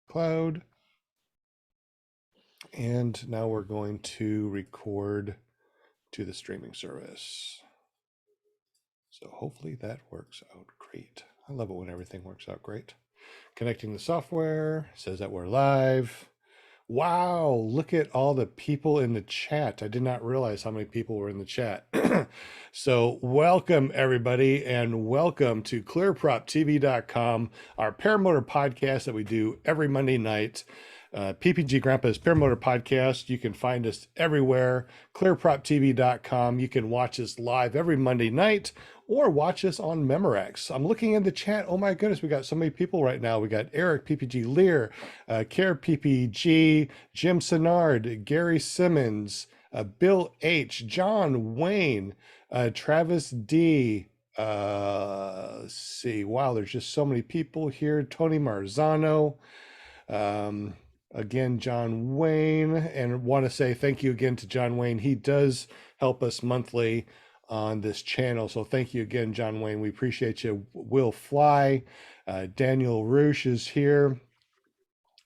cloud. And now we're going to record to the streaming service. So hopefully that works out great. I love it when everything works out great. Connecting the software, says that we're live. Wow, look at all the people in the chat. I did not realize how many people were in the chat. So welcome everybody, and welcome to clearproptv.com, our paramotor podcast that we do every Monday night. PPG Grandpa's Paramotor Podcast. You can find us everywhere. Clearproptv.com. You can watch us live every Monday night or watch us on Memorex. I'm looking in the chat. Oh my goodness, we got so many people right now. We got Eric PPG Lear, Care PPG, Jim Senard, Gary Simmons, Bill H, John Wayne, Travis D. Let's see. Wow, there's just so many people here. Tony Marzano. Again, John Wayne, and want to say thank you again to John Wayne. He does help us monthly on this channel. So thank you again, John Wayne. We appreciate you. Will Fly, Daniel Roosh is here.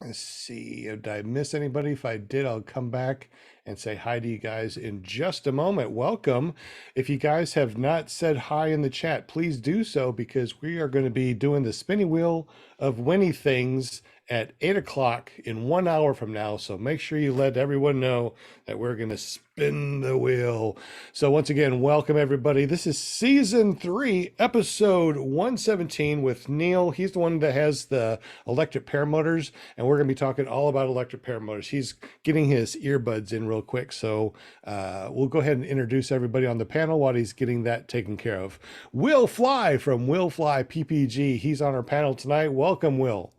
Let's see, did I miss anybody? If I did, I'll come back and say hi to you guys in just a moment. Welcome. If you guys have not said hi in the chat, please do so, because we are going to be doing the spinning wheel of Winnie Things at 8 o'clock in 1 hour from now. So make sure you let everyone know that we're going to spin the wheel. So once again, welcome everybody. This is season 3, episode 117 with Neil. He's the one that has the electric paramotors, and we're going to be talking all about electric paramotors. He's getting his earbuds in real quick. So we'll go ahead and introduce everybody on the panel while he's getting that taken care of. Will Fly from Will Fly PPG. He's on our panel tonight. Welcome, Will.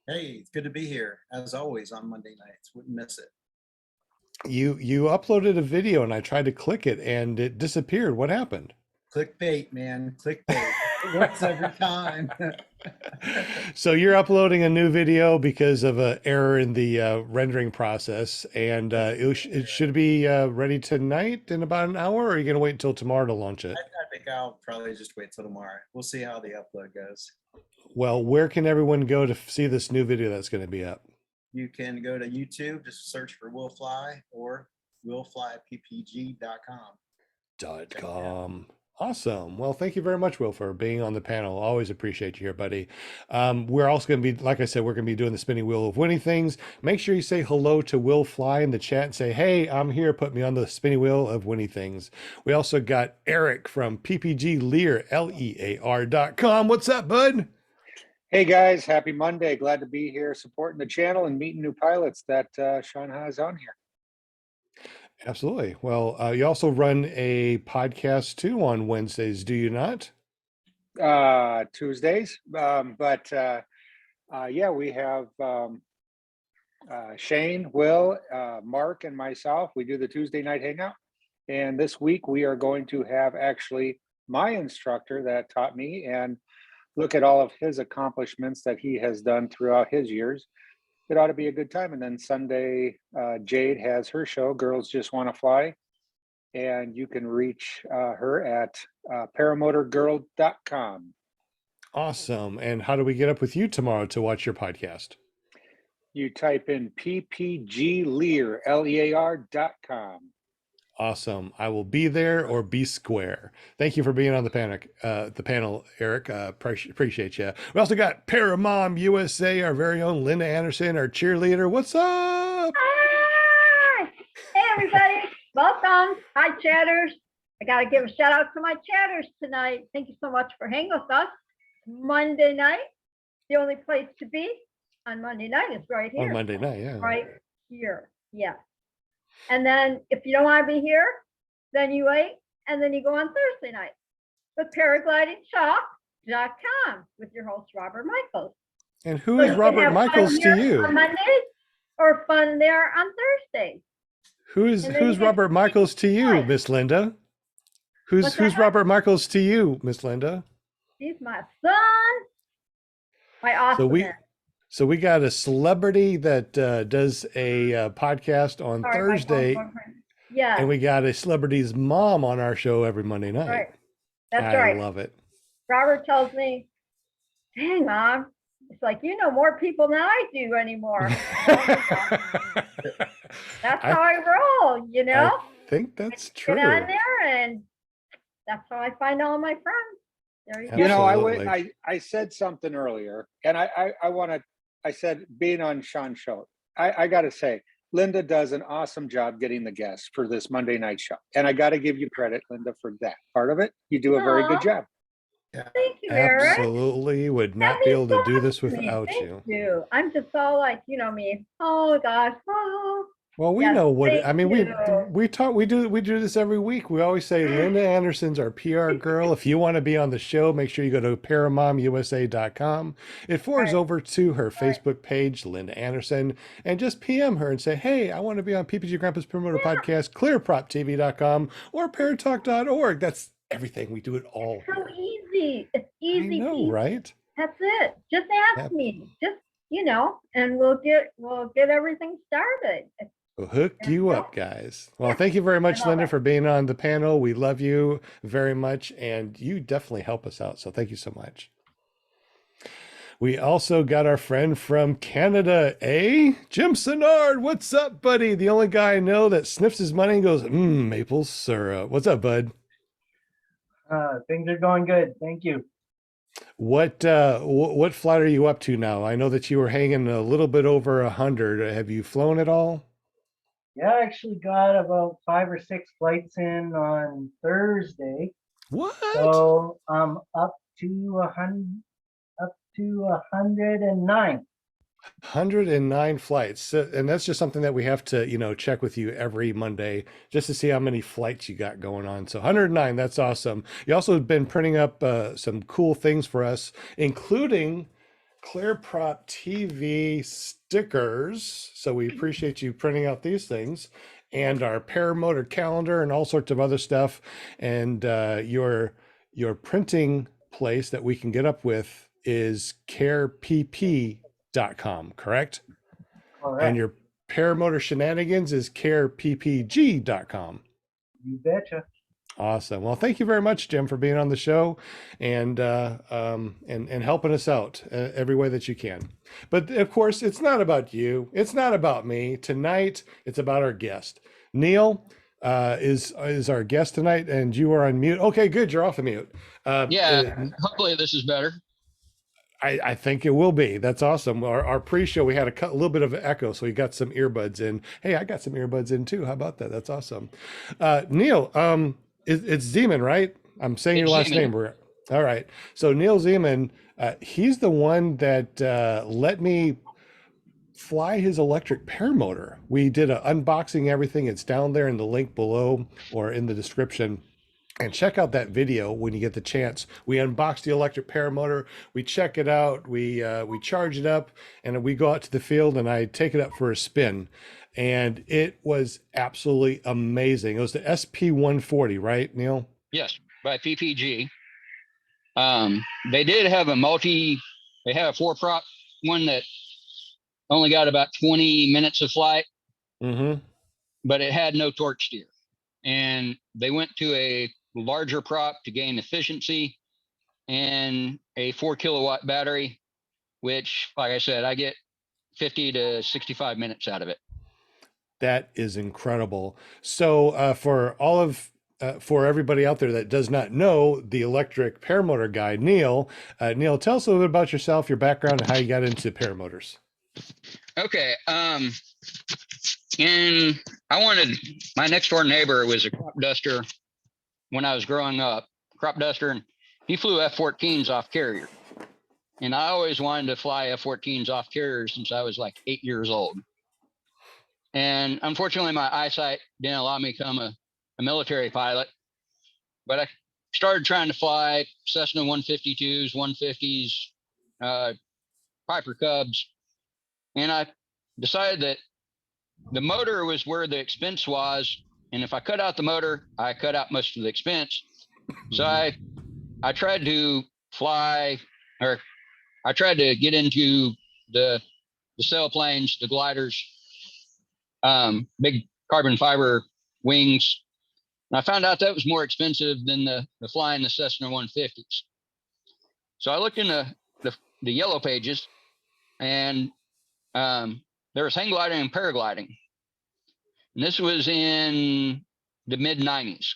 Hey, it's good to be here, as always, on Monday nights. Wouldn't miss it. You uploaded a video and I tried to click it and it disappeared. What happened? Clickbait, man. Clickbait. It works every time. So you're uploading a new video because of an error in the rendering process, and it should be ready tonight in about an hour, or are you going to wait until tomorrow to launch it? I think I'll probably just wait till tomorrow. We'll see how the upload goes. Well, where can everyone go to see this new video that's going to be up? You can go to YouTube, just search for Will Fly, or willflyppg.com. Awesome. Well, thank you very much, Will, for being on the panel. Always appreciate you here, buddy. We're also going to be, like I said, we're going to be doing the spinning wheel of winning things. Make sure you say hello to Will Fly in the chat and say, hey, I'm here. Put me on the spinning wheel of winning things. We also got Eric from PPG Lear, LEAR.com. What's up, bud? Hey guys, happy Monday. Glad to be here supporting the channel and meeting new pilots that Sean has on here. Absolutely. Well, you also run a podcast too on Wednesdays, do you not? Tuesdays. Yeah, we have Shane, Will, Mark, and myself. We do the Tuesday night hangout. And this week we are going to have actually my instructor that taught me and look at all of his accomplishments that he has done throughout his years. It ought to be a good time. And then Sunday, Jade has her show, Girls Just Want to Fly. And you can reach her at paramotorgirl.com. Awesome. And how do we get up with you tomorrow to watch your podcast? You type in PPG Lear, LEAR.com. Awesome. I will be there or be square. Thank you for being on the panel, Eric. Appreciate you. We also got Paramom USA, our very own Linda Anderson, our cheerleader. What's up? Hi. Hey, everybody. Welcome. Hi, chatters. I got to give a shout out to my chatters tonight. Thank you so much for hanging with us. Monday night, the only place to be on Monday night is right here. On Monday night, yeah. Right here. Yeah. And then if you don't want to be here, then you wait, and then you go on Thursday night with paraglidingtalk.com with your host, Robert Michaels. And who is Robert Michaels to you? On Mondays or fun there on Thursdays. Who's Robert Michaels to you, Miss Linda? Who's Robert Michaels to you, Miss Linda? He's my son. My awesome. So we got a celebrity that does a podcast on Thursday. Yeah. And we got a celebrity's mom on our show every Monday night. Right. That's right. I love it. Robert tells me, dang, Mom, It's like, you know more people than I do anymore. That's how I roll, you know? I think that's Get on true. there and that's how I find all my friends. There you go. You know, Absolutely. I said something earlier, and I want to. I said being on Sean's show. I got to say, Linda does an awesome job getting the guests for this Monday night show, and I got to give you credit, Linda, for that part of it. You do a very good Aw, job. Yeah. thank you, Eric. Absolutely would That not be means able so to do much this to me. without Thank you. you. I'm just all like, you know me. Oh gosh. Oh, Well, we yes, know what I thank mean. you. We do this every week. We always say Linda Anderson's our PR girl. If you want to be on the show, make sure you go to paramomusa.com. It forwards Right. over to her Right. Facebook page, Linda Anderson, and just PM her and say, "Hey, I want to be on PPG Grandpa's Promoter Podcast, clearproptv.com or paratalk.org." That's everything. We do it all So here. easy. It's I easy know, peasy. right? That's it. Just ask Yep. me. Just, you know, and we'll get everything started. We'll hook There you you go. up, guys. Well, Yeah, thank you very I much, love Linda, it. for being on the panel. We love you very much, and you definitely help us out. So thank you so much. We also got our friend from Canada, Jim Senard. What's up, buddy? The only guy I know that sniffs his money and goes, maple syrup. What's up, bud? Things are going good. Thank you. What flight are you up to now? I know that you were hanging a little bit over 100. Have you flown at all? Yeah, I actually got about 5 or 6 flights in on Thursday. What? So I'm up to 109. 109 flights. So, and that's just something that we have to, check with you every Monday just to see how many flights you got going on. So 109, that's awesome. You also have been printing up some cool things for us, including ClearProp TV stickers. So we appreciate you printing out these things and our Paramotor calendar and all sorts of other stuff. And your printing place that we can get up with is carepp.com, correct? Correct. And your Paramotor shenanigans is careppg.com. You betcha. Awesome. Well, thank you very much, Jim, for being on the show and helping us out every way that you can. But of course, it's not about you. It's not about me. Tonight, it's about our guest. Neil is our guest tonight, and you are on mute. Okay, good. You're off of mute. Hopefully this is better. I think it will be. That's awesome. Our pre-show, we had a little bit of echo, so we got some earbuds in. Hey, I got some earbuds in too. How about that? That's awesome. Neil, it's Zeman, right? I'm saying your last name. All right. So Neil Zeman, he's the one that let me fly his electric paramotor. We did an unboxing, everything. It's down there in the link below or in the description. And check out that video when you get the chance. We unbox the electric paramotor, we check it out, we charge it up, and we go out to the field and I take it up for a spin. And it was absolutely amazing. It was the SP140, right, Neil? Yes, by PPG. They did have they have a 4-prop one that only got about 20 minutes of flight, but it had no torque steer. And they went to a larger prop to gain efficiency and a 4-kilowatt battery, which, like I said, I get 50 to 65 minutes out of it. That is incredible. So for everybody out there that does not know the electric paramotor guy, Neil, tell us a little bit about yourself, your background, and how you got into paramotors. Okay. And my next door neighbor was a crop duster when I was growing up, and he flew F-14s off carrier. And I always wanted to fly F-14s off carrier since I was like 8 years old. And unfortunately, my eyesight didn't allow me to become a military pilot. But I started trying to fly Cessna 152s, 150s, Piper Cubs. And I decided that the motor was where the expense was. And if I cut out the motor, I cut out most of the expense. So I tried to fly, or I tried to get into the sailplanes, the gliders, big carbon fiber wings. And I found out that was more expensive than the flying the Cessna 150s. So I looked in the yellow pages and there was hang gliding and paragliding. And this was in the mid 90s.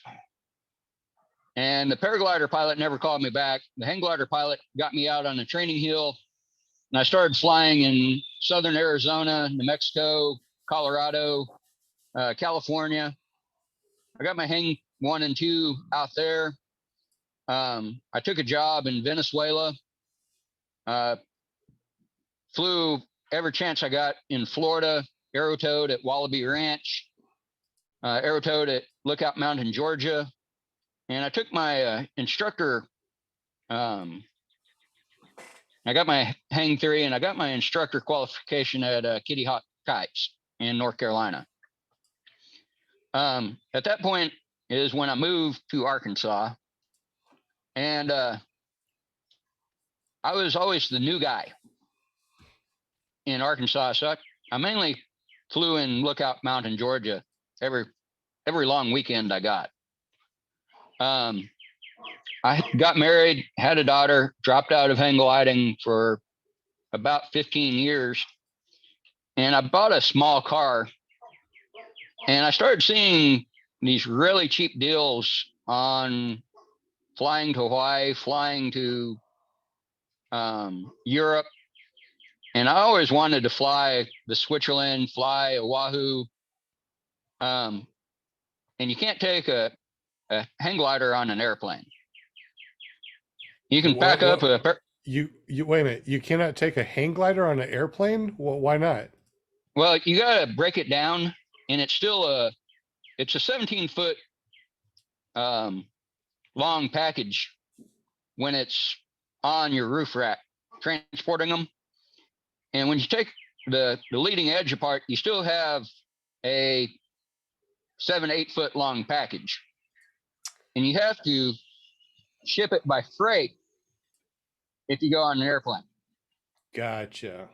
And the paraglider pilot never called me back. The hang glider pilot got me out on a training hill, and I started flying in southern Arizona, New Mexico, Colorado, California. I got my hang 1 and 2 out there. I took a job in Venezuela. Flew every chance I got in Florida, aerotowed at Wallaby Ranch, aerotowed at Lookout Mountain, Georgia. And I took my instructor. I got my hang 3 and I got my instructor qualification at Kitty Hawk Kites in North Carolina. At that point is when I moved to Arkansas, and I was always the new guy in Arkansas. So I mainly flew in Lookout Mountain, Georgia, every long weekend I got. I got married, had a daughter, dropped out of hang gliding for about 15 years, and I bought a small car, and I started seeing these really cheap deals on flying to Hawaii, flying to Europe. And I always wanted to fly the Switzerland, fly Oahu. And you can't take a hang glider on an airplane. You can pack up you wait a minute. You cannot take a hang glider on an airplane? Well, why not? well, you got to break it down, and it's still it's a 17-foot long package when it's on your roof rack transporting them. And when you take the leading edge apart, you still have a 7-8 foot long package, and you have to ship it by freight if you go on an airplane Gotcha.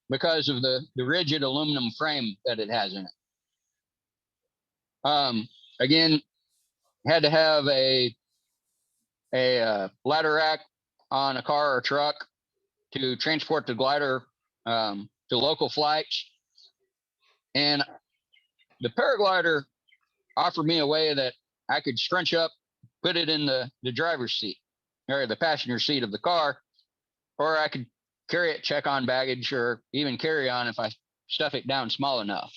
because of the rigid aluminum frame that it has in it. Again, had to have a ladder rack on a car or truck to transport the glider to local flights. And the paraglider offered me a way that I could scrunch up, put it in the driver's seat or the passenger seat of the car, or I could carry it, check on baggage, or even carry on if I stuff it down small enough.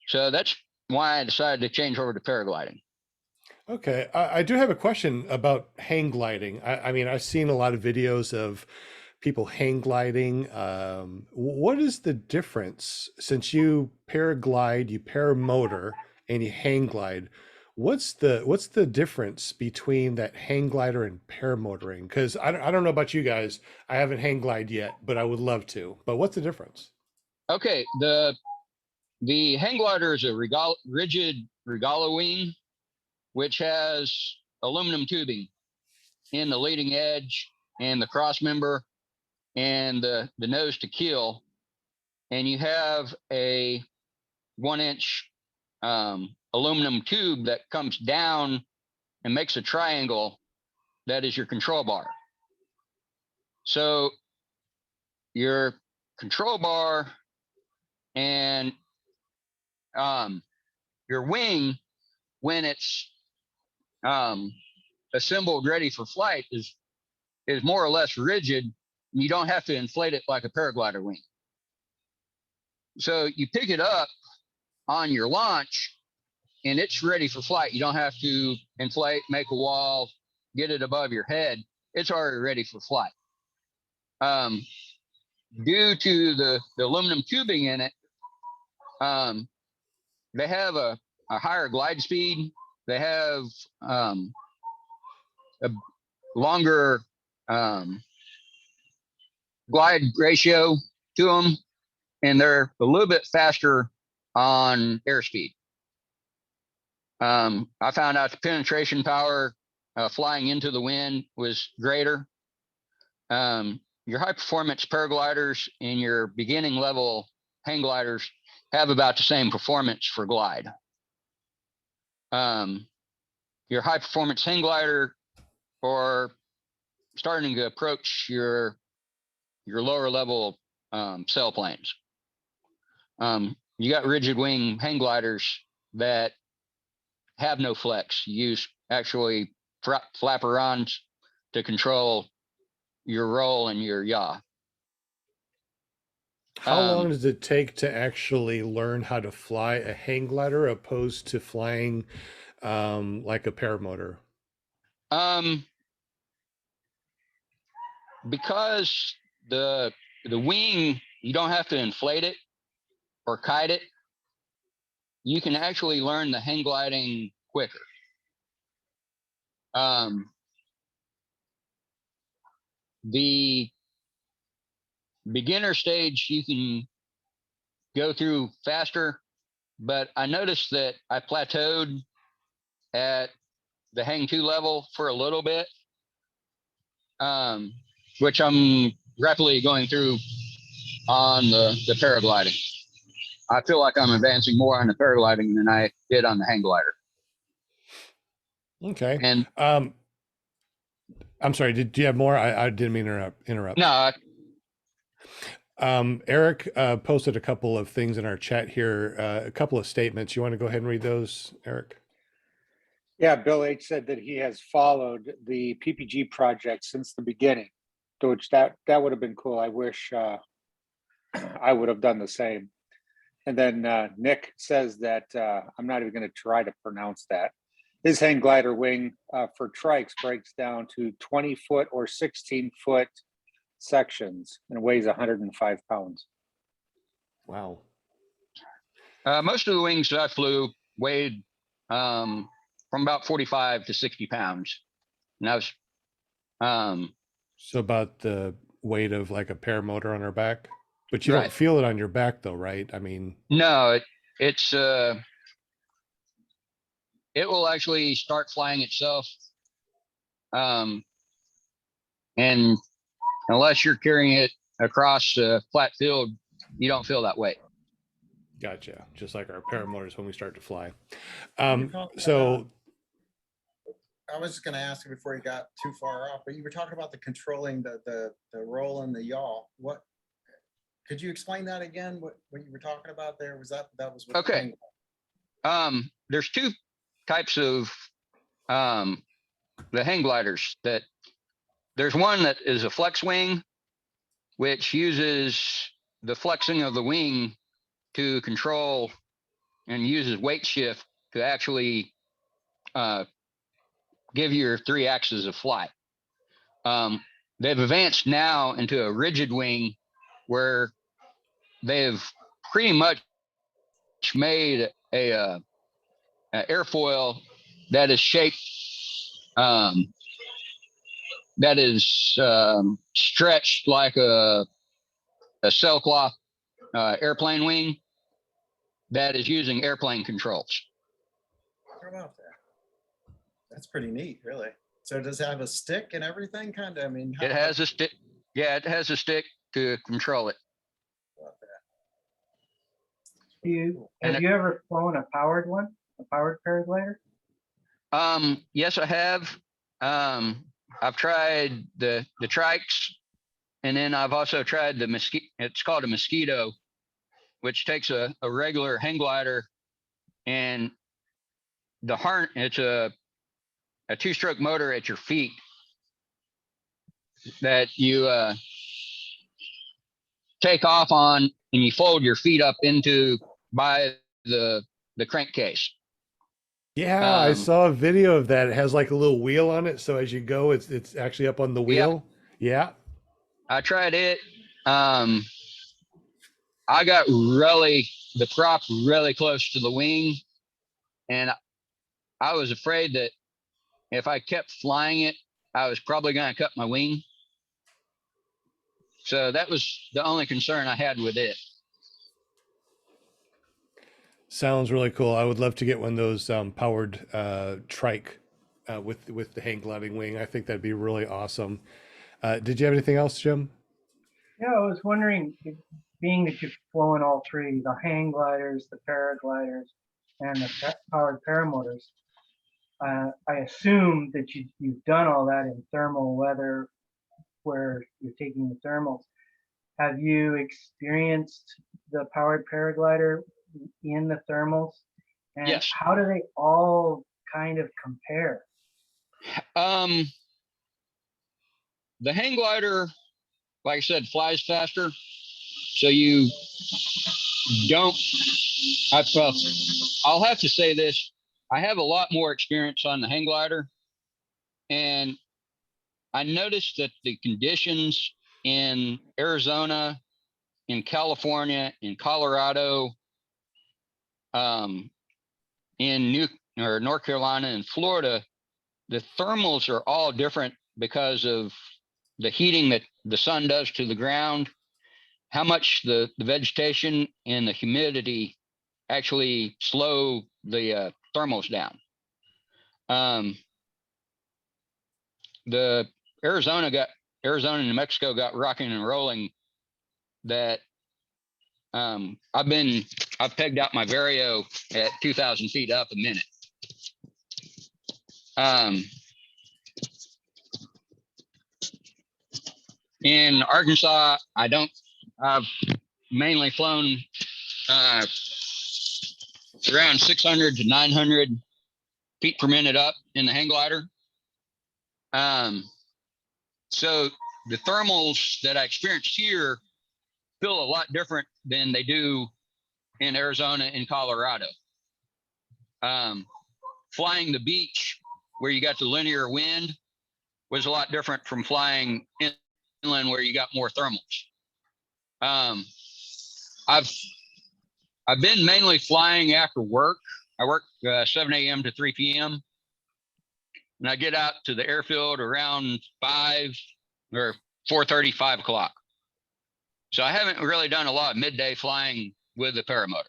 So that's why I decided to change over to paragliding. Okay, I do have a question about hang gliding. I mean, I've seen a lot of videos of people hang gliding. What is the difference since you paraglide, you paramotor, and you hang glide? What's the difference between that hang glider and paramotoring? Because I don't know about you guys. I haven't hang glide yet, but I would love to. But what's the difference? Okay, the hang glider is a rigid Regala wing, which has aluminum tubing in the leading edge and the cross member and the nose to keel. And you have a 1-inch aluminum tube that comes down and makes a triangle that is your control bar. So your control bar and your wing, when it's assembled ready for flight, is more or less rigid. You don't have to inflate it like a paraglider wing. So you pick it up on your launch and it's ready for flight. You don't have to inflate, make a wall, get it above your head. It's already ready for flight. Due to the aluminum tubing in it, they have a higher glide speed. They have a longer glide ratio to them, and they're a little bit faster on airspeed. I found out the penetration power flying into the wind was greater. Your high performance paragliders and your beginning level hang gliders have about the same performance for glide. Your high performance hang glider, or starting to approach your lower level sailplanes. You got rigid wing hang gliders that have no flex. You use actually flaperons to control your roll and your yaw. How long Um, does it take to actually learn how to fly a hang glider opposed to flying like a paramotor? Because the wing, you don't have to inflate it or kite it. You can actually learn the hang gliding quicker. The beginner stage you can go through faster, but I noticed that I plateaued at the hang 2 level for a little bit, which I'm rapidly going through on the paragliding. I feel like I'm advancing more on the paragliding than I did on the hang glider. Okay. And I'm sorry, do you have more? I didn't mean to interrupt. no, Eric posted a couple of things in our chat here, a couple of statements. You want to go ahead and read those, Eric? Yeah, Bill H said that he has followed the PPG project since the beginning, which that would have been cool. I wish I would have done the same. And then Nick says that I'm not even going to try to pronounce that. His hang glider wing for trikes breaks down to 20-foot or 16-foot sections and weighs 105 pounds. Wow. most of the wings that I flew weighed from about 45 to 60 pounds. And that was, So about the weight of like a paramotor on our back, but you Right. don't feel it on your back though, right? I mean, no, it's, it will actually start flying itself. And unless you're carrying it across a flat field, you don't feel that weight. gotcha. Just like our paramotors when we start to fly. You're talking So about- I was just going to ask you before you got too far off, but you were talking about the controlling the roll and the yaw. What could you explain that again? What you were talking about there? Was that was what Okay. There's two types of the hang gliders. That there's one that is a flex wing, which uses the flexing of the wing to control and uses weight shift to actually give you your 3 axes of flight. They've advanced now into a rigid wing where they've pretty much made a airfoil that is shaped, that is stretched like a sailcloth airplane wing that is using airplane controls. How about that? That's pretty neat, really. So does it have a stick and everything? Kind of. I mean, It has a stick. Yeah, it has a stick to control it. about that? Have you ever flown a powered one, a powered paraglider? Yes, I have. I've tried the trikes, and then I've also tried the mosquito. It's called a mosquito, which takes a regular hang glider and the harness. It's a 2-stroke motor at your feet that you take off on, and you fold your feet up into by the crankcase. yeah, I saw a video of that. It has like a little wheel on it, so as you go, it's actually up on the wheel. Yeah. I tried it. I got the prop really close to the wing, and I was afraid that if I kept flying it, I was probably going to cut my wing. So that was the only concern I had with it. Sounds really cool. I would love to get one of those powered trike with the hang gliding wing. I think that'd be really awesome. Did you have anything else, Jim? Yeah, I was wondering, being that you've flown all three, the hang gliders, the paragliders, and the powered paramotors, I assume that you've done all that in thermal weather where you're taking the thermals. have you experienced the powered paraglider in the thermals? And Yes. how do they all kind of compare? The hang glider, like I said, flies faster. So you don't, well, I'll have to say this. I have a lot more experience on the hang glider, and I noticed that the conditions in Arizona, in California, in Colorado, in North Carolina and Florida, the thermals are all different because of the heating that the sun does to the ground, how much the vegetation and the humidity actually slow the thermals down. The Arizona and New Mexico got rocking and rolling that I've pegged out my Vario at 2,000 feet up a minute. In Arkansas, I've mainly flown around 600 to 900 feet per minute up in the hang glider. So the thermals that I experienced here feel a lot different than they do in Arizona and Colorado. Flying the beach where you got the linear wind was a lot different from flying inland where you got more thermals. I've been mainly flying after work. I work 7 a.m. to 3 p.m. and I get out to the airfield around 5 or 4:30, 5 o'clock. So I haven't really done a lot of midday flying with the Paramotor.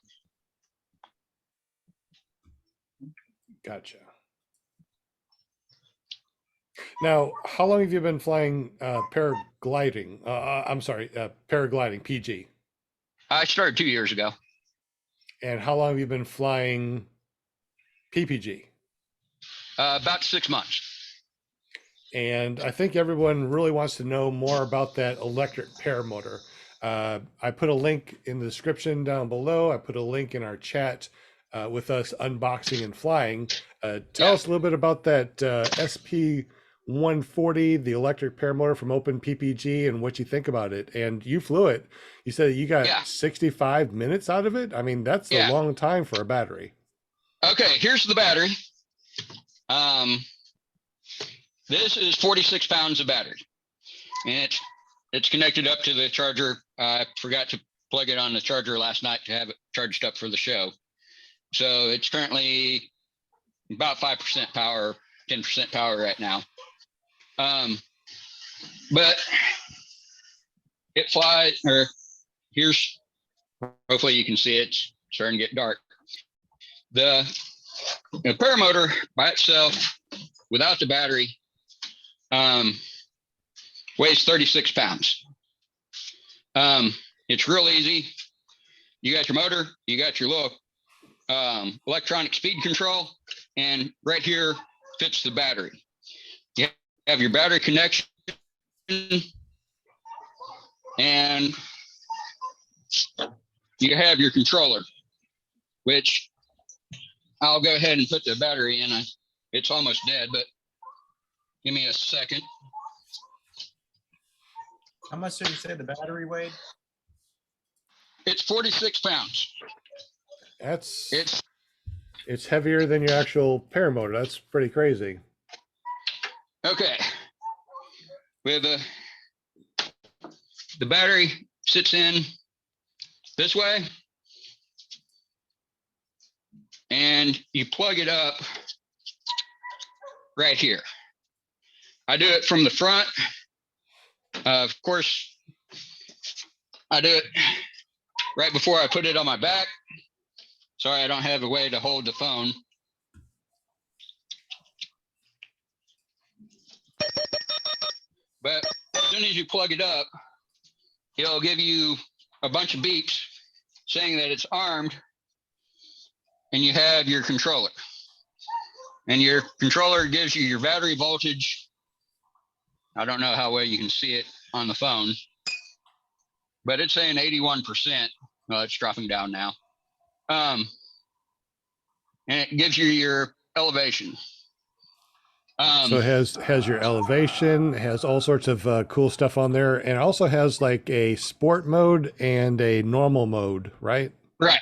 Gotcha. Now, how long have you been flying paragliding? Paragliding, PG. I started 2 years ago. And how long have you been flying PPG? About 6 months. And I think everyone really wants to know more about that electric paramotor. I put a link in the description down below. I put a link in our chat with us unboxing and flying. Tell us a little bit about that SP140, the electric paramotor from Open PPG, and what you think about it. And you flew it. You said you got 65 minutes out of it. I mean, that's a long time for a battery. Okay, here's the battery. This is 46 pounds of battery, and it's connected up to the charger. I forgot to plug it on the charger last night to have it charged up for the show. So it's currently about 5% power, 10% power right now. But it flies, or hopefully you can see it. It's starting to get dark. The Paramotor by itself, without the battery, weighs 36 pounds. It's real easy. You got your motor, you got your little electronic speed control, and right here fits the battery. You have your battery connection, and you have your controller, which I'll go ahead and put the battery in. It's almost dead, but give me a second. How much did you say the battery weighed? It's 46 pounds. It's heavier than your actual paramotor. That's pretty crazy. Okay. With the battery sits in this way, and you plug it up right here. I do it from the front. Of course, I do it right before I put it on my back. Sorry, I don't have a way to hold the phone. But as soon as you plug it up, it'll give you a bunch of beeps saying that it's armed, and you have your controller. And your controller gives you your battery voltage. I don't know how well you can see it on the phone, but it's saying 81%. Well, it's dropping down now. And it gives you your elevation. So it has your elevation, has all sorts of cool stuff on there, and it also has like a sport mode and a normal mode, right? Right.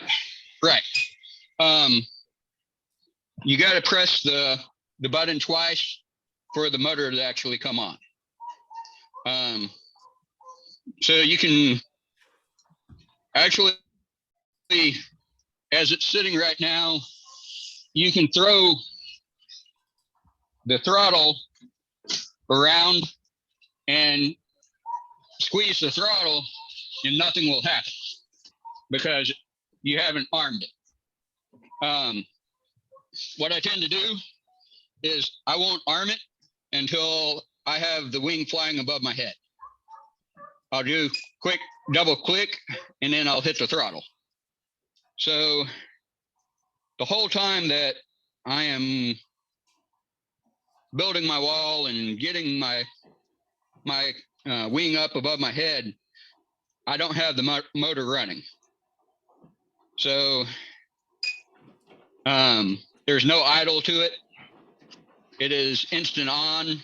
You got to press the button twice for the motor to actually come on. So you can actually, as it's sitting right now, you can throw the throttle around and squeeze the throttle and nothing will happen because you haven't armed it. What I tend to do is I won't arm it until I have the wing flying above my head. I'll do quick double click and then I'll hit the throttle. So the whole time that I am building my wall and getting my wing up above my head, I don't have the motor running. So there's no idle to it. It is instant on.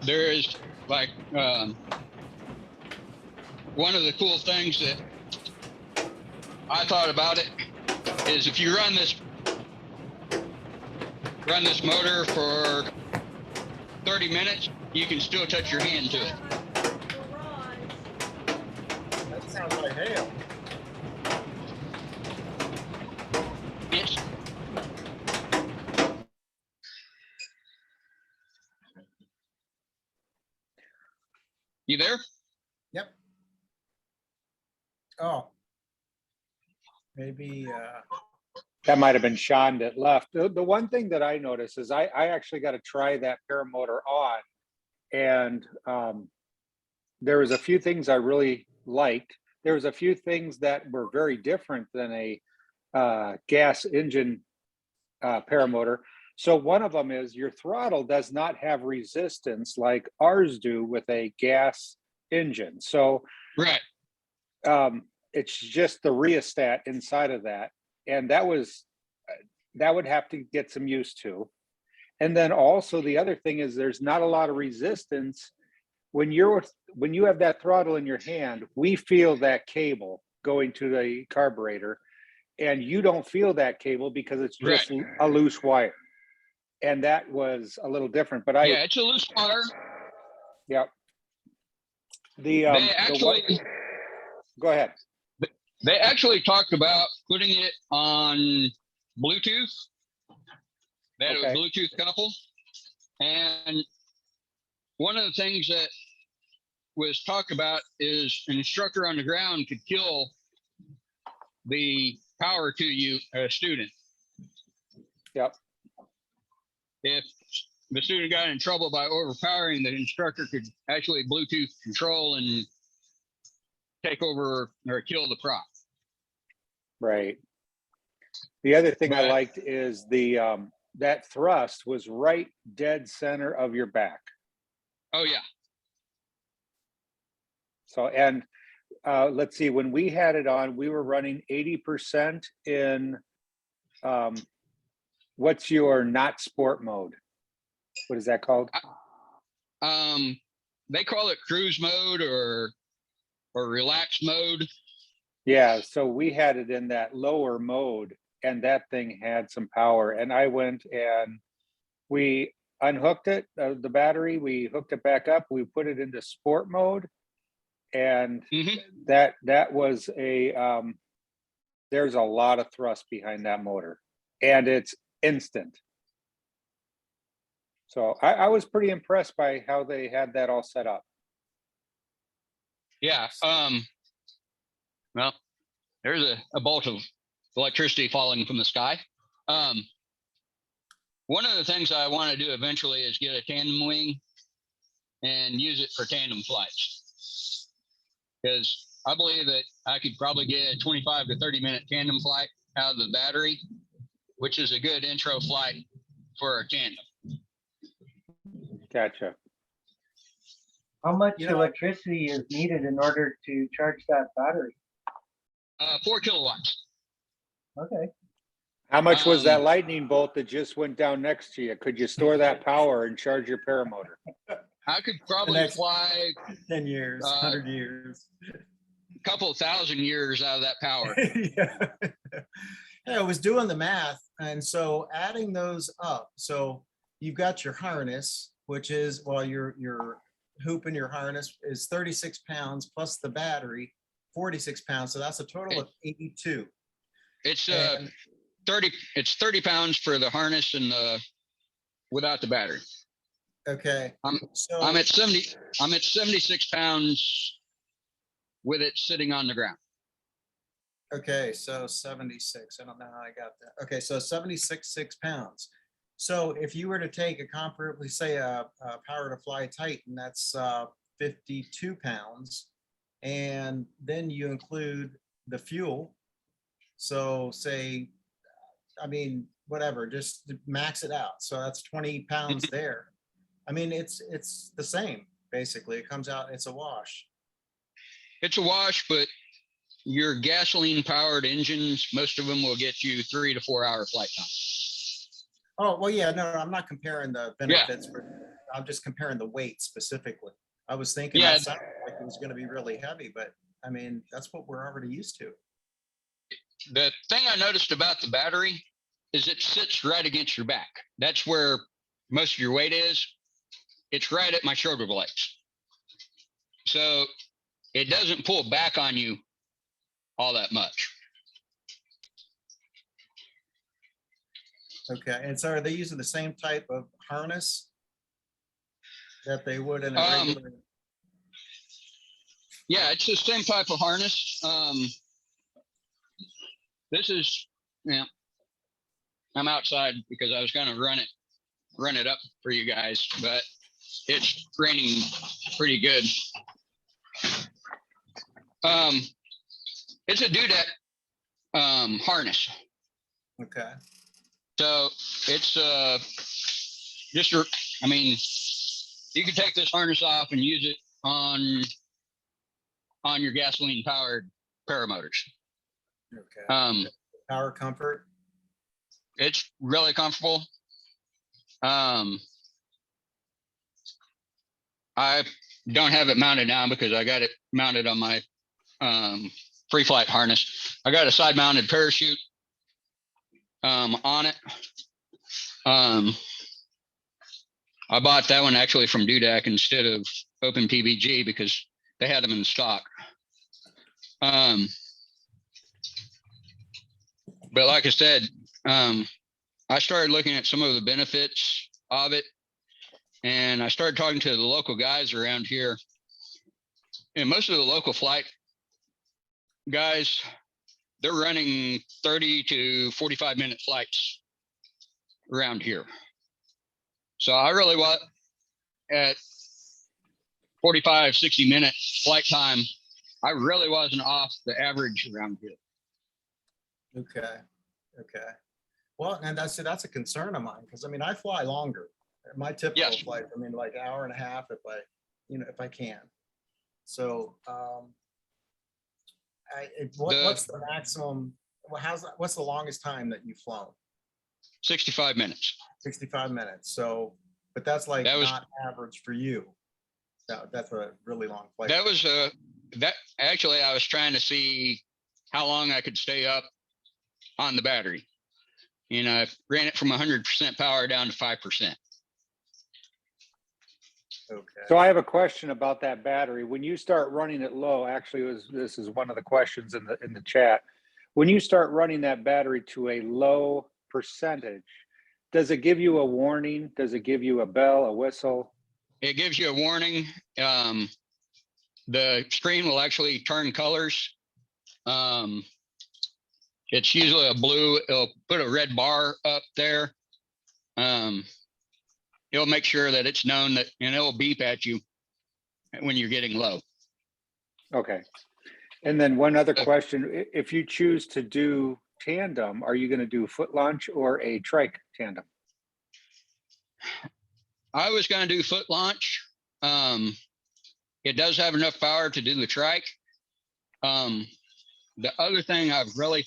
There is like one of the cool things that I thought about it is if you run this motor for 30 minutes, you can still touch your hand to it. That sounds like hail. It's, you there? Yep. Oh. Maybe, That might have been Sean that left. The one thing that I noticed is I actually got to try that paramotor on, and there was a few things I really liked. There was a few things that were very different than a gas engine paramotor. So one of them is your throttle does not have resistance like ours do with a gas engine. So Right. it's just the rheostat inside of that. And that would have to get some used to. And then also the other thing is there's not a lot of resistance when you have that throttle in your hand. We feel that cable going to the carburetor, and you don't feel that cable because it's just a loose wire. And that was a little different. But yeah, it's a loose wire. Yeah. They actually go ahead. They actually talked about putting it on Bluetooth. That Okay. it was Bluetooth couple. And one of the things that was talked about is an instructor on the ground could kill the power to you, a student. Yep. If the student got in trouble by overpowering, the instructor could actually Bluetooth control and take over or kill the prop. Right. The other thing I But- liked is the that thrust was right dead center of your back. Oh yeah. So, and let's see, when we had it on, we were running 80% in what's your not sport mode? What is that called? They call it cruise mode or relaxed mode. Yeah, so we had it in that lower mode, and that thing had some power. And I went and we unhooked it, the battery, we hooked it back up, we put it into sport mode, and that was there's a lot of thrust behind that motor, and it's instant. So I was pretty impressed by how they had that all set up. Yeah. Well, there's a bolt of electricity falling from the sky. One of the things I want to do eventually is get a tandem wing and use it for tandem flights. Because I believe that I could probably get a 25 to 30 minute tandem flight out of the battery, which is a good intro flight for a tandem. Gotcha. How much You know- electricity is needed in order to charge that battery? 4 kilowatts. Okay. How much was that Um, lightning bolt that just went down next to you? Could you store that power and charge your paramotor? I could probably next- fly 10 years, 100 Uh, years. a couple thousand years out of that power. Yeah. Yeah, I was doing the math, and so adding those up, so you've got your harness, which is, well, your hoop and your harness is 36 pounds plus the battery, 46 pounds, so that's a total of 82. It's And 30 pounds for the harness and the without the battery. okay, I'm so I'm at 76 pounds with it sitting on the ground. okay, so 76. I don't know how I got that. Okay, so 76 pounds. So if you were to take a comparably, say a Power to Fly Titan, that's 52 pounds, and then you include the fuel. So say, I mean, whatever, just to max it out. So that's 20 pounds there. I mean, it's the same basically. It comes out, it's a wash. It's a wash, but your gasoline powered engines, most of them will get you 3 to 4 hour flight time. Oh, well, yeah, no, I'm not comparing the benefits, I'm just comparing the weight specifically. I was thinking Yeah. that sounded like it was gonna be really heavy, but I mean, that's what we're already used to. The thing I noticed about the battery is it sits right against your back. That's where most of your weight is. It's right at my shoulder blades. So it doesn't pull back on you all that much. Okay, and so are they using the same type of harness that they would in a Um, regular? Yeah, it's the same type of harness. This is, yeah, I'm outside because I was gonna run it up for you guys, but it's raining pretty good. It's a dudek harness. Okay, So it's just I mean, you can take this harness off and use it on your gasoline powered paramotors. okay. Power comfort, It's really comfortable. I don't have it mounted now because I got it mounted on my free flight harness. I got a side mounted parachute on it. I bought that one actually from Dudek instead of Open PBG because they had them in stock. But like I said, I started looking at some of the benefits of it, and I started talking to the local guys around here. And most of the local flight guys, they're running 30 to 45-minute flights around here. So I really want at 45, 60-minute flight time, I really wasn't off the average around here. okay, okay. Well, and that's a concern of mine, because I mean, I fly longer. My typical Yes. flight, I mean, like hour and a half if I can. So, what's the maximum, what's the longest time that you've flown? 65 minutes. 65 minutes. So, but that's like That was- not average for you. That's a really long flight. That was that actually I was trying to see how long I could stay up on the battery. You know, I ran it from 100% power down to 5%. Okay. So I have a question about that battery. When you start running it low, actually, this is one of the questions in the chat. When you start running that battery to a low percentage, does it give you a warning? Does it give you a bell, a whistle? It gives you a warning. The screen will actually turn colors. It's usually a blue. It'll put a red bar up there. It'll make sure that it's known that, and it'll beep at you when you're getting low. Okay. And then one other question, if you choose to do tandem, are you going to do foot launch or a trike tandem? I was gonna do foot launch. It does have enough power to do the trike. The other thing I've really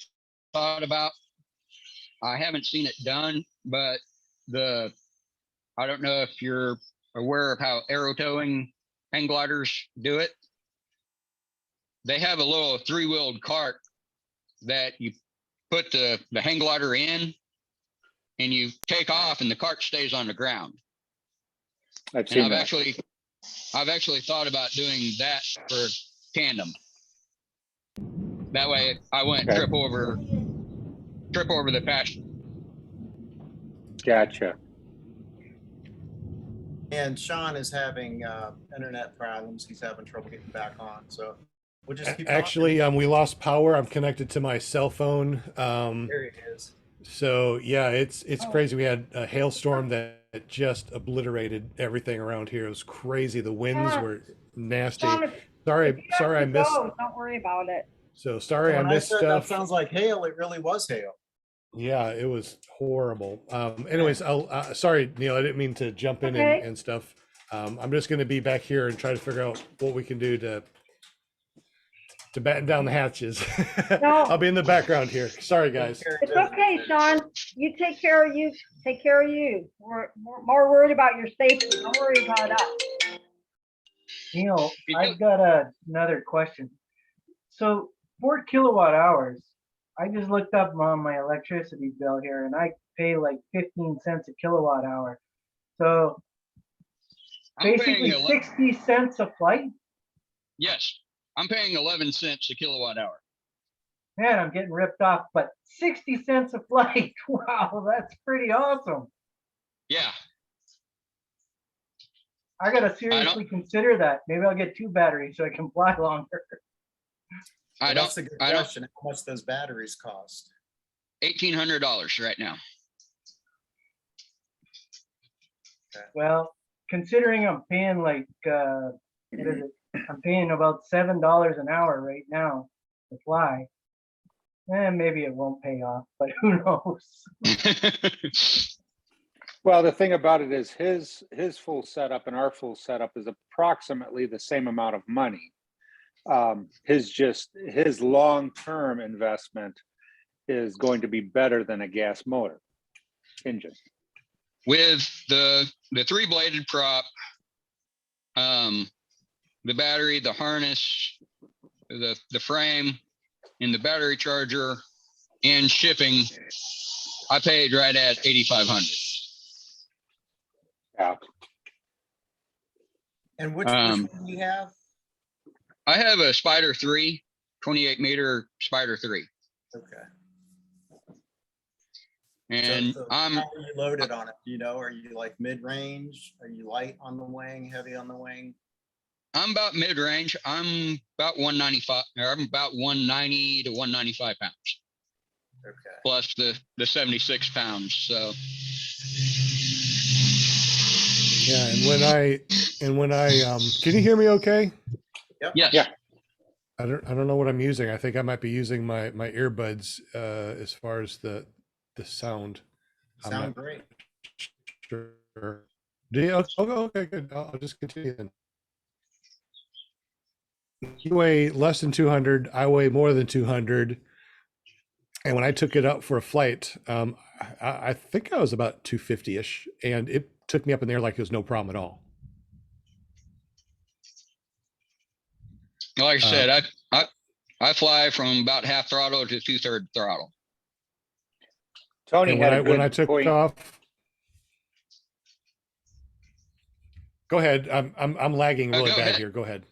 thought about, I haven't seen it done, but I don't know if you're aware of how arrow towing hang gliders do it. They have a little 3-wheeled cart that you put the hang glider in and you take off and the cart stays on the ground. I've And seen I've that. actually thought about doing that for tandem. That way I wouldn't Okay. trip over the pasture. Gotcha. And Sean is having internet problems. He's having trouble getting back on. So we'll just keep Actually, talking. we lost power. I'm connected to my cell phone. There it is. So yeah, it's Oh. crazy. We had a hailstorm that just obliterated everything around here. It was crazy. The winds Sean- were nasty. Sean, if you Sorry, have sorry, to I missed. go, don't worry about it. So sorry, I When I missed said that stuff. sounds like hail, it really was hail. Yeah, it was horrible. Anyways, I'll sorry, Neil, I didn't mean to jump in Okay. and stuff. I'm just going to be back here and try to figure out what we can do to batten down the hatches. No. I'll be in the background here. Sorry, guys. It's okay, Sean. You take care of you. Take care of you. We're more worried about your safety. Don't worry about us. Neil, You I've got another question. So 4 kilowatt hours, I just looked up on my electricity bill here and I pay like 15 cents a kilowatt hour. So I'm basically paying 60 cents a flight. yes, I'm paying 11 cents a kilowatt hour. Man, I'm getting ripped off, but 60 cents a flight. Wow, that's pretty awesome. Yeah, I gotta seriously consider that. Maybe I'll get 2 batteries so I can fly longer. I Well, don't. that's a good I don't. question. How much those batteries cost? $1,800 right now. Well, considering I'm paying like what is it? I'm paying about $7 an hour right now to fly. Maybe it won't pay off, but who knows? Well, the thing about it is his full setup and our full setup is approximately the same amount of money. His long-term investment is going to be better than a gas motor engine. With the 3-bladed prop, the battery, the harness, the frame, and the battery charger, and shipping, I paid right at $8,500. Yeah. And which Um, one do you have? I have a Spider 3, 28 meter Spider 3, Okay. and So I'm how are you loaded on it? Do you know, are you like mid-range? Are you light on the wing, heavy on the wing? about mid range. I'm about 195, or I'm about 190 to 195 pounds, Okay. plus the 76 pounds. So Yeah, and when I can you hear me okay? Yep. yes, Yeah. I don't know what I'm using. I think I might be using my earbuds as far as the sound. I'm Sound not great. sure. Do you? Okay, good. I'll just continue then. You weigh less than 200. I weigh more than 200. And when I took it up for a flight, I think I was about 250-ish, and it took me up in there like it was no problem at all. like I said, I fly from about half throttle to 2/3 throttle. Tony And had a when I good took point. off, go ahead. I'm lagging really Go bad ahead. here. Go ahead.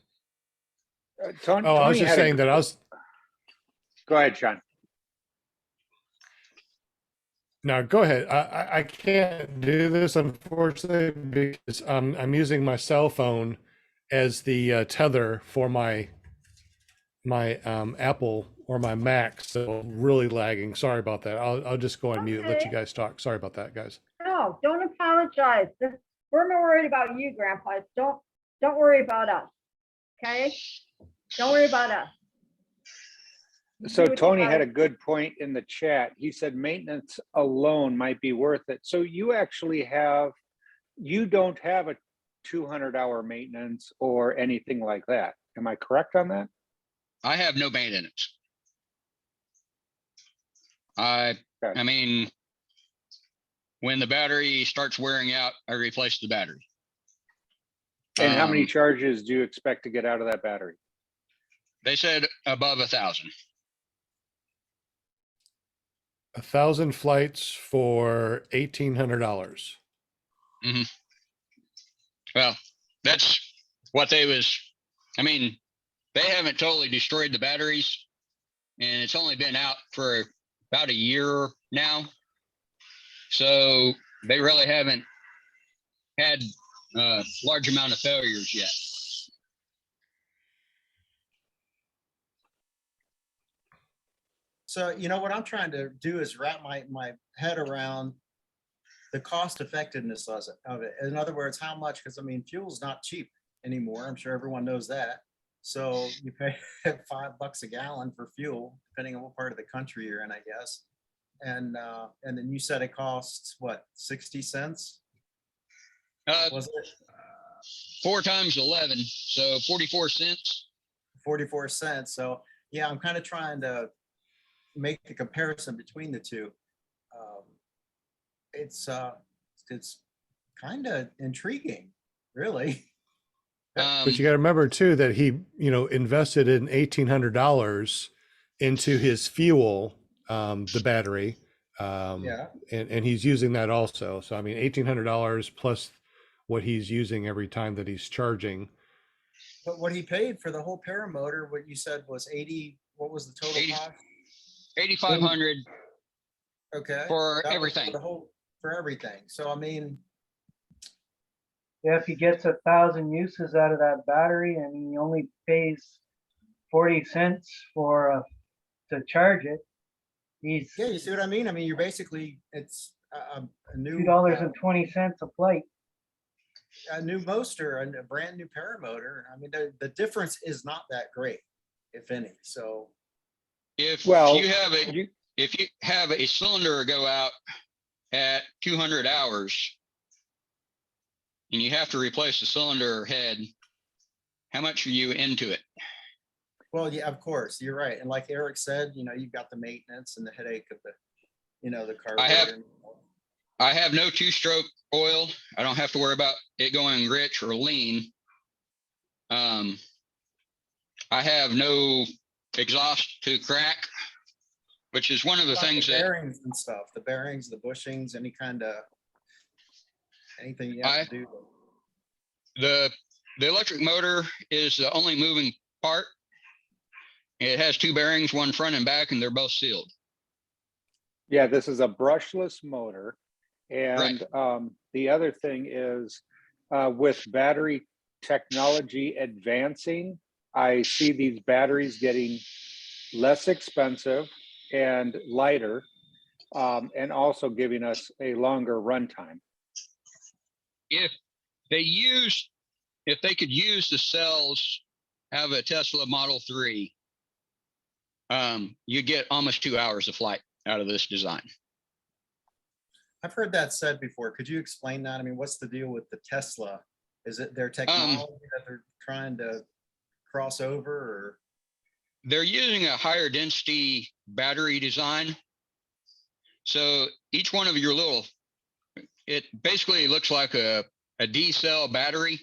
Tony, Oh, I was Tony just had a saying that I was. Go ahead, Sean. Now, go ahead. I can't do this, unfortunately, because I'm using my cell phone as the tether for my Apple or my Mac, so really lagging. Sorry about that. I'll just go on mute and let you Okay. guys talk. Sorry about that, guys. No, don't apologize. We're more worried about you, Grandpa. Don't worry about us. Okay? Don't worry about us. You So do what you Tony had gotta a good point in the chat. He said maintenance alone might be worth it. So you actually have you don't have a 200-hour maintenance or anything like that. Am I correct on that? I have no maintenance. Okay. I mean, when the battery starts wearing out, I replace the battery. And how many Um, charges do you expect to get out of that battery? They said above 1,000. 1,000 flights for $1,800. Well, that's what they was, I mean, they haven't totally destroyed the batteries, and it's only been out for about a year now. So they really haven't had a large amount of failures yet. So, you know, what I'm trying to do is wrap my head around the cost effectiveness of it. In other words, how much, because I mean, fuel's not cheap anymore. I'm sure everyone knows that. So you pay $5 a gallon for fuel, depending on what part of the country you're in, I guess. And then you said it costs what, 60 cents? Was it 4 times 11, so 44 cents. 44 cents? So yeah, I'm kind of trying to make the comparison between the two. It's kind of intriguing, really. But you got to remember too that he, invested in $1,800 into his fuel, the battery, Yeah. and he's using that also. So I mean, $1,800 plus what he's using every time that he's charging. But what he paid for the whole paramotor, what you said was 80, what was the total 80 cost? 8,500 Okay. for That was everything. for everything. So, I mean, Yeah, if he gets 1,000 uses out of that battery and he only pays 40 cents to charge it, he's yeah, you see what I mean? I mean, you're basically, it's a new, $2.20 a flight. a new motor, a brand new paramotor. I mean, the difference is not that great, if any. So, If Well, you have a cylinder go out at 200 hours and you have to replace the cylinder head, how much are you into it? well, yeah, of course, you're right. And like Eric said, you've got the maintenance and the headache of the carburetor. I have no 2-stroke oil. I don't have to worry about it going rich or lean. I have no exhaust to crack, which is one of the things that bearings and stuff, the bearings, the bushings, anything you have to do. the electric motor is the only moving part. It has 2 bearings, one front and back, and they're both sealed. yeah, this is a brushless motor. And the other thing is with battery technology advancing, I see these batteries getting less expensive and lighter, and also giving us a longer runtime. If they could use the cells of a Tesla Model 3, you get almost 2 hours of flight out of this design. I've heard that said before. Could you explain that? I mean, what's the deal with the Tesla? Is it their technology that they're trying to cross over, or? They're using a higher density battery design. So each one of your it basically looks like a D-cell battery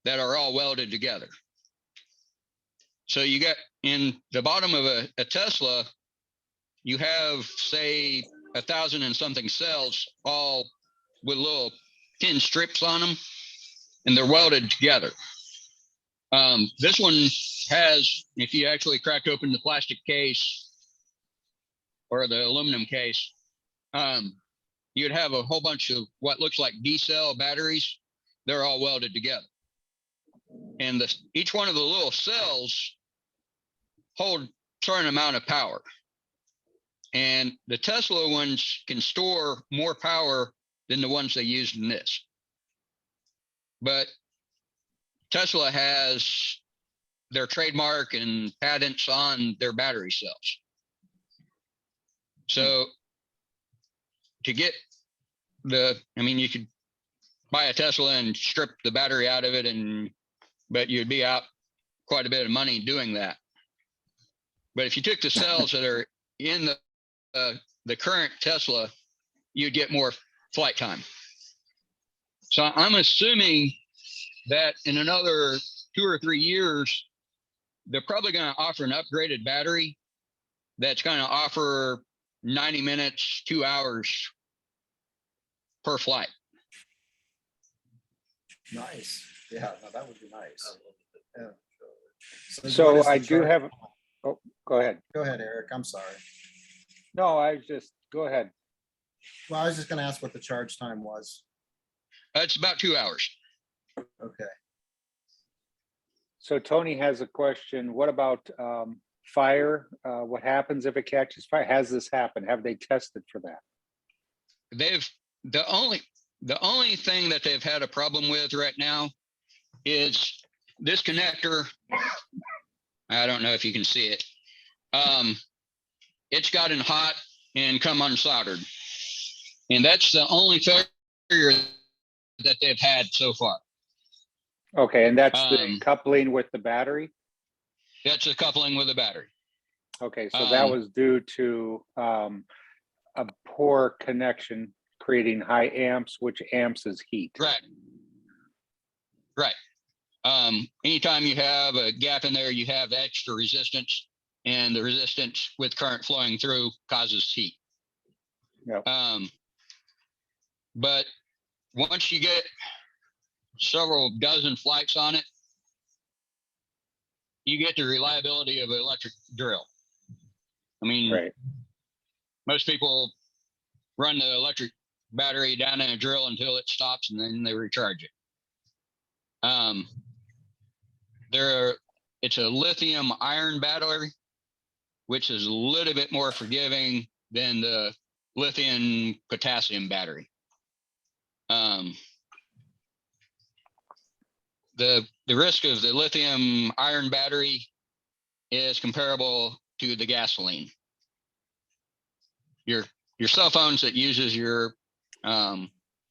that are all welded together. So you got in the bottom of a Tesla, you have, say, 1,000 and something cells, all with little tin strips on them, and they're welded together. This one has, if you actually crack open the plastic case or the aluminum case, you'd have a whole bunch of what looks like D-cell batteries. They're all welded together. And each one of the little cells hold a certain amount of power. And the Tesla ones can store more power than the ones they used in this. But Tesla has their trademark and patents on their battery cells. So to get you could buy a Tesla and strip the battery out of it, but you'd be out quite a bit of money doing that. But if you took the cells that are in the current Tesla, you'd get more flight time. So I'm assuming that in another 2 or 3 years, they're probably going to offer an upgraded battery that's going to offer 90 minutes, 2 hours per flight. Nice. Yeah, no, that would be nice. Yeah. what So is the I do charge- have, oh, go ahead. Go ahead, Eric. I'm sorry. No, go ahead. Well, I was just gonna ask what the charge time was. It's about 2 hours. Okay. So Tony has a question. What about fire? What happens if it catches fire? Has this happened? Have they tested for that? The only thing that they've had a problem with right now is this connector. I don't know if you can see it. It's gotten hot and come unsoldered. And that's the only failure that they've had so far. Okay, and that's the Um, coupling with the battery? That's the coupling with the battery. Okay, so that um, was due to a poor connection creating high amps, which amps is heat. Right. Right. Anytime you have a gap in there, you have extra resistance, and the resistance with current flowing through causes heat. Yep. But once you get several dozen flights on it, you get the reliability of an electric drill. I mean, Right. most people run the electric battery down in a drill until it stops, and then they recharge it. It's a lithium iron battery, which is a little bit more forgiving than the lithium potassium battery. The risk of the lithium iron battery is comparable to the gasoline. Your cell phones that uses your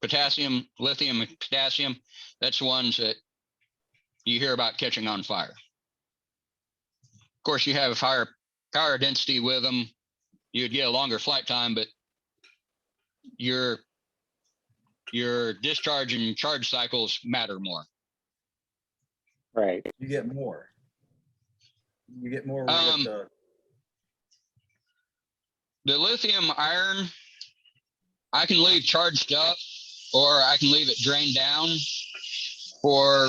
potassium, lithium and potassium, that's the ones that you hear about catching on fire. Of course, you have higher power density with them. You'd get a longer flight time, but your discharge and charge cycles matter more. Right. You get more. You get more with The lithium iron, I can leave charged up, or I can leave it drained down for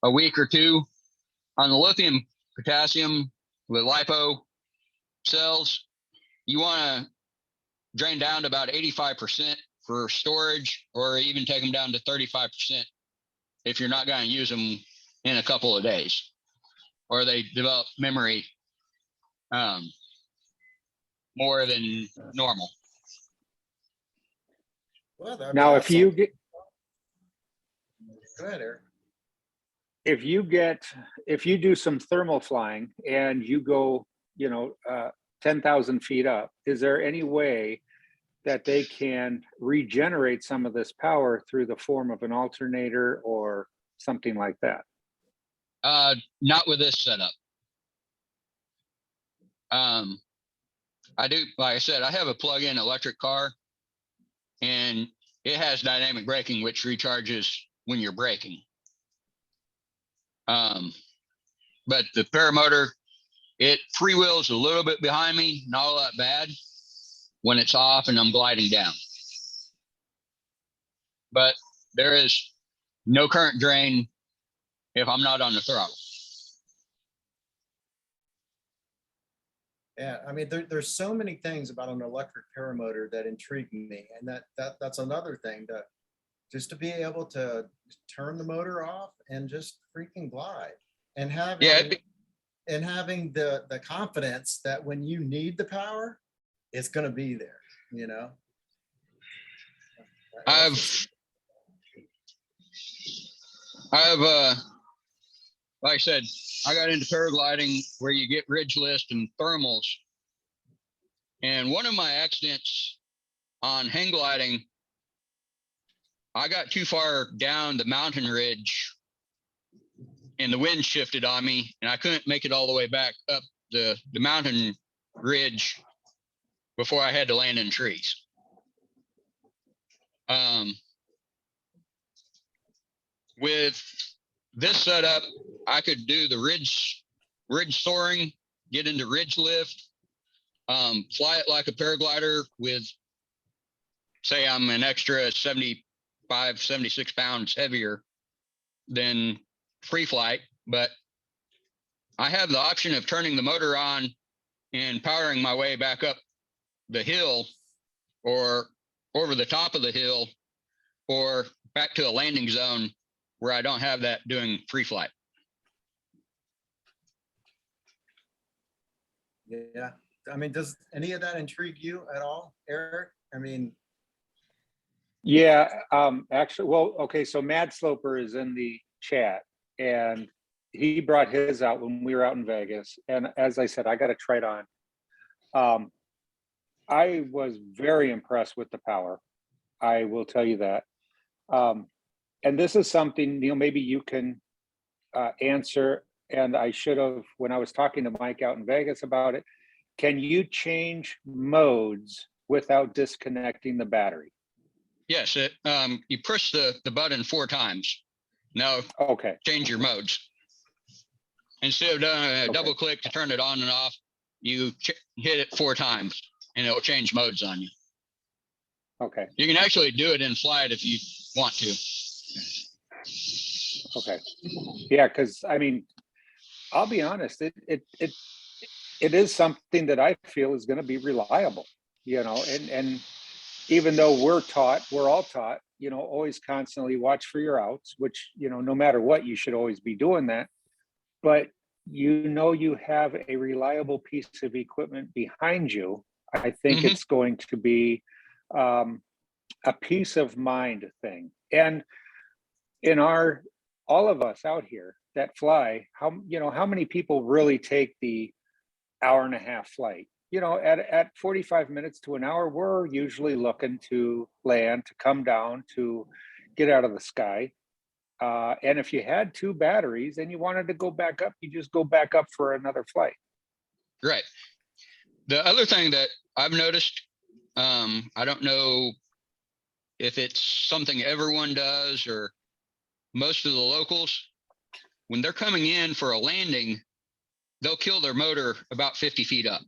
a week or two. On the lithium potassium with lipo cells, you want to drain down to about 85% for storage, or even take them down to 35% if you're not going to use them in a couple of days, or they develop memory more than normal. well, I mean, Now, that's if you something. get, Go ahead, Eric. if you do some thermal flying and you go, 10,000 feet up, is there any way that they can regenerate some of this power through the form of an alternator or something like that? Not with this setup. I do, like I said, I have a plug-in electric car, and it has dynamic braking, which recharges when you're braking. But the paramotor, it freewheels a little bit behind me, not all that bad when it's off and I'm gliding down. But there is no current drain if I'm not on the throttle. Yeah, I mean, there's so many things about an electric paramotor that intrigue me, and that's another thing, just to be able to turn the motor off and just freaking glide, and having the confidence that when you need the power, it's going to be there. Like I said, I got into paragliding where you get ridge list and thermals. And one of my accidents on hang gliding, I got too far down the mountain ridge and the wind shifted on me and I couldn't make it all the way back up the mountain ridge before I had to land in trees. With this setup, I could do the ridge soaring, get into ridge lift, fly it like a paraglider with, say I'm an extra 75, 76 pounds heavier than free flight, but I have the option of turning the motor on and powering my way back up the hill or over the top of the hill or back to a landing zone where I don't have that doing free flight. Yeah. I mean, does any of that intrigue you at all, Eric? I mean, Yeah, actually, well, okay, so Mad Sloper is in the chat and he brought his out when we were out in Vegas. And as I said, I got to try it on. I was very impressed with the power. I will tell you that. And this is something, Neil, maybe you can answer. And I should have, when I was talking to Mike out in Vegas about it, can you change modes without disconnecting the battery? Yes, you push the button 4 times. Now Okay, change your modes. Instead of doing a Okay. double click to turn it on and off, you hit it 4 times and it'll change modes on you. okay, You can actually do it in flight if you want to. okay. Yeah, because I mean, I'll be honest, it is something that I feel is going to be reliable, you know, and even though we're all taught, you know, always constantly watch for your outs, which, you know, no matter what, you should always be doing that. But you know, you have a reliable piece of equipment behind you. I think Mhm. it's going to be a peace of mind thing. And in all of us out here that fly, how many people really take the hour-and-a-half flight? You know, at 45 minutes to an hour, we're usually looking to land, to come down, to get out of the sky. And if you had 2 batteries and you wanted to go back up, you just go back up for another flight. Right. The other thing that I've noticed, I don't know if it's something everyone does or most of the locals, when they're coming in for a landing, they'll kill their motor about 50 feet up.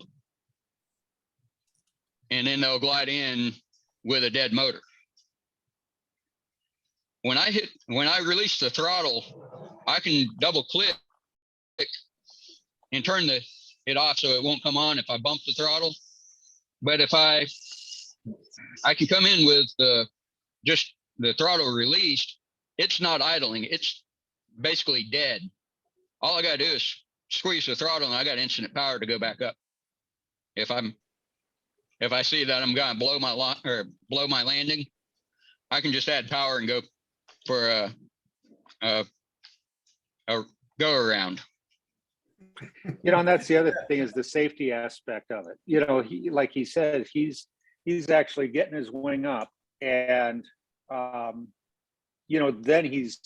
And then they'll glide in with a dead motor. When I release the throttle, I can double click and turn it off so it won't come on if I bump the throttle. But if I can come in with just the throttle released, it's not idling. It's basically dead. All I got to do is squeeze the throttle and I got instant power to go back up. If I see that I'm going to blow my landing, I can just add power and go for a go around. You know, and that's the other thing is the safety aspect of it. You know, like he said, he's actually getting his wing up, and you know, then he's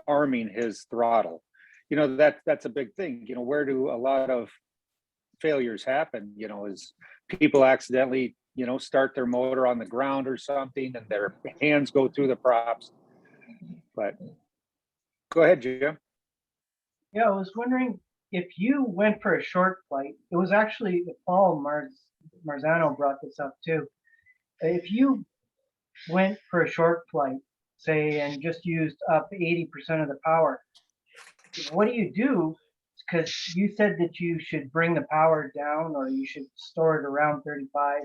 arming his throttle. You know, that's a big thing. You know, where do a lot of failures happen? You know, is people accidentally, you know, start their motor on the ground or something, and their hands go through the props. But go ahead, Jim. Yeah, I was wondering if you went for a short flight. It was actually Paul Marzano brought this up too. If you went for a short flight, say, and just used up 80% of the power, what do you do? Because you said that you should bring the power down, or you should store it around 35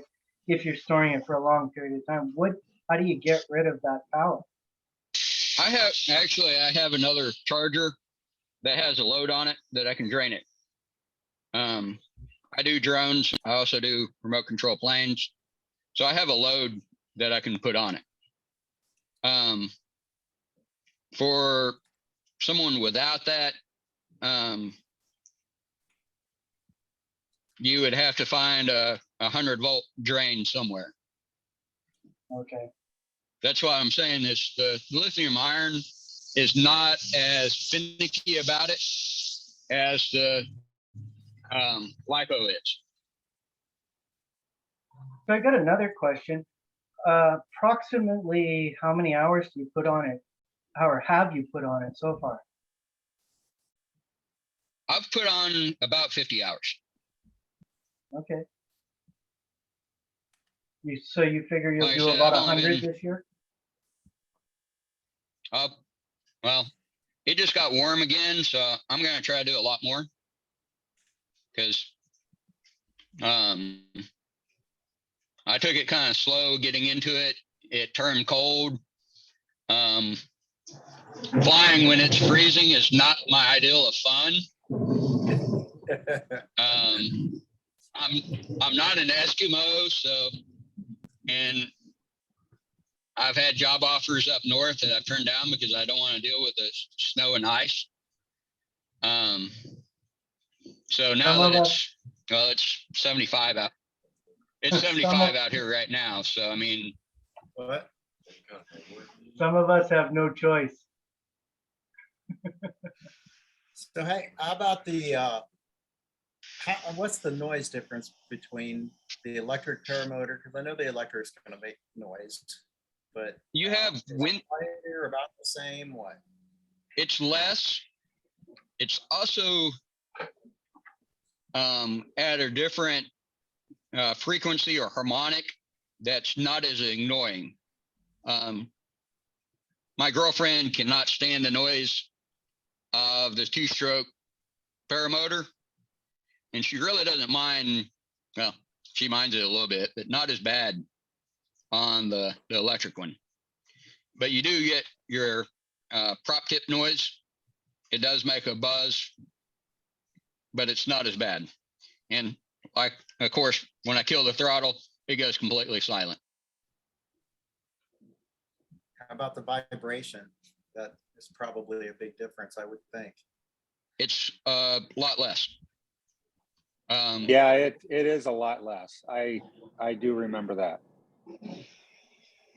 if you're storing it for a long period of time. How do you get rid of that power? I have another charger that has a load on it that I can drain it. I do drones. I also do remote control planes. So I have a load that I can put on it. For someone without that, you would have to find a 100-volt drain somewhere. Okay. that's why I'm saying this. The lithium iron is not as finicky about it as the lipo is. So I got another question. Approximately how many hours do you put on it? Or have you put on it so far? I've put on about 50 hours. Okay. So you figure you'll Like I do said, about I've only 100 been- this year? Well, it just got warm again, so I'm gonna try to do a lot more because I took it kind of slow getting into it. It turned cold. Flying when it's freezing is not my ideal of fun. I'm not an Eskimo, so, and I've had job offers up north that I've turned down because I don't want to deal with the snow and ice. So now that it's 75 out. It's 75 out here right now. So I mean, What? Some of us have no choice. So hey, how about the, what's the noise difference between the electric paramotor? Because I know the electric is going to make noise, but you have is it wind. quieter, about the same? What? It's less. It's also at a different frequency or harmonic that's not as annoying. My girlfriend cannot stand the noise of the two-stroke paramotor, and she really doesn't mind. Well, she minds it a little bit, but not as bad on the electric one. But you do get your prop tip noise. It does make a buzz, but it's not as bad. And like, of course, when I kill the throttle, it goes completely silent. How about the vibration? That is probably a big difference, I would think. It's a lot less. Yeah, it is a lot less. I do remember that.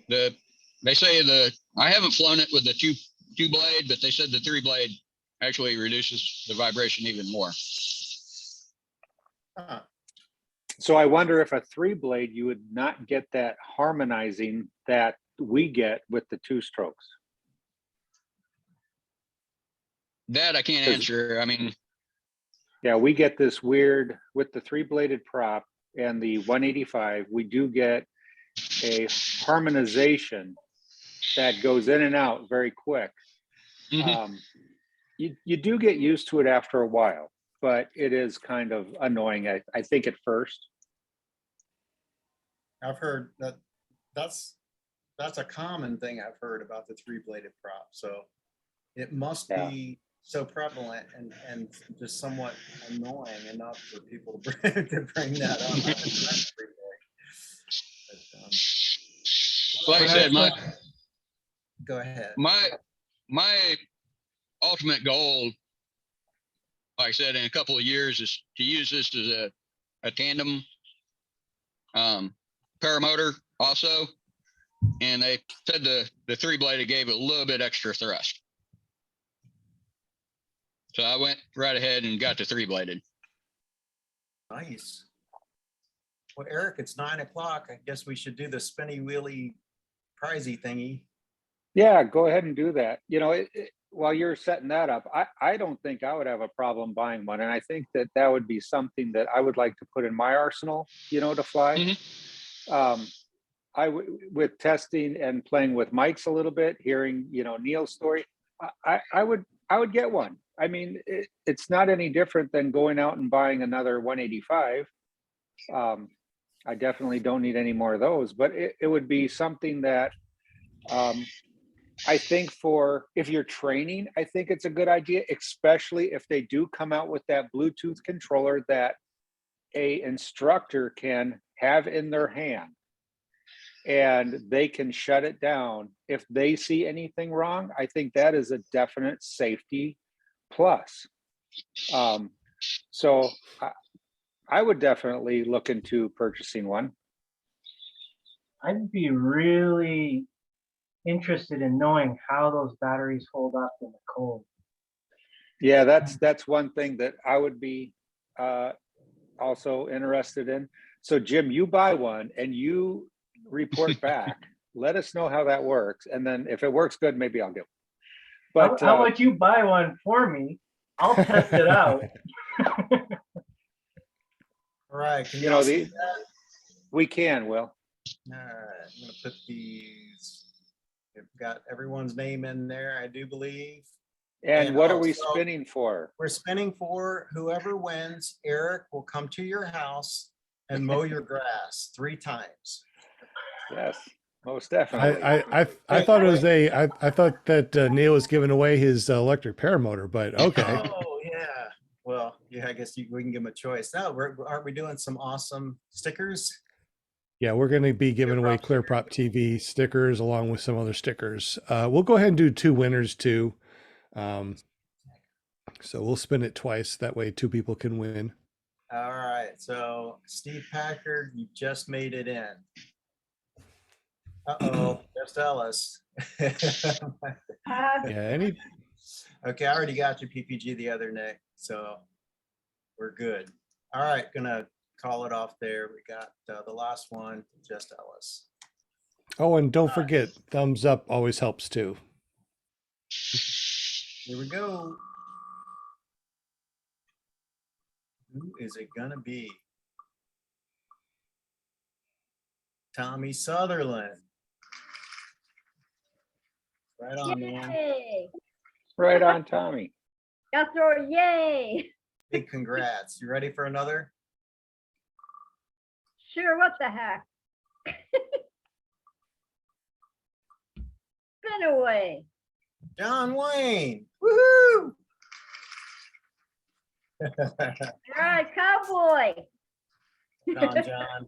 They say I haven't flown it with the two blade, but they said the 3-blade actually reduces the vibration even more. Huh. So I wonder if a 3-blade, you would not get that harmonizing that we get with the 2 strokes. That I can't answer. I mean, Yeah, we get this weird with the 3-bladed prop and the 185. We do get a harmonization that goes in and out very quick. You do get used to it after a while, but it is kind of annoying, I think, at first. I've heard that's a common thing I've heard about the 3-bladed prop. So it must be so prevalent and just somewhat annoying enough for people to bring that up. like I said, go ahead. My ultimate goal, like I said, in a couple of years, is to use this as a tandem paramotor also. And they said the 3-bladed gave it a little bit extra thrust. So I went right ahead and got the 3-bladed. Nice. Well, Eric, it's 9 o'clock. I guess we should do the spinny wheelie prizey thingy. Yeah, go ahead and do that. You know, while you're setting that up, I don't think I would have a problem buying one. And I think that would be something that I would like to put in my arsenal, you know, to fly. With testing and playing with Mike's a little bit, hearing, you know, Neil's story, I would get one. I mean, it's not any different than going out and buying another 185. I definitely don't need any more of those, but it would be something that I think if you're training, I think it's a good idea, especially if they do come out with that Bluetooth controller that a instructor can have in their hand, and they can shut it down if they see anything wrong. I think that is a definite safety plus. So I would definitely look into purchasing one. I'd be really interested in knowing how those batteries hold up in the cold. Yeah, that's one thing that I would be also interested in. So Jim, you buy one and you report back. Let us know how that works. And then if it works good, maybe I'll get one. But How about you buy one for me? I'll test it out. All right, can you you know, all see the that? we can, Will. All right, I'm gonna put these, we've got everyone's name in there, I do believe. And what are we also, spinning for? we're spinning for whoever wins. Eric will come to your house and mow your grass 3 times. Yes, most definitely. I thought it was I thought that Neil was giving away his electric paramotor, but okay. Oh, yeah. Well, yeah, I guess we can give him a choice. Now, aren't we doing some awesome stickers? Yeah, we're going to be giving away ClearProp TV stickers along with some other stickers. We'll go ahead and do 2 winners too. So we'll spin it twice. That way 2 people can win. All right, so Steve Packard, you just made it in. Uh-oh, just Ellis. Yeah, Okay, I already got your PPG the other night, so we're good. All right, gonna call it off there. We got the last one, just Ellis. oh, and don't forget, thumbs up always helps too. Here we go. Who is it gonna be? Tommy Sutherland. Right on, man. Yay! Right on, Tommy. Got throw a yay! Big congrats. You ready for another? Sure, what the heck? Spin away. John Wayne. Woohoo! All right, cowboy. John.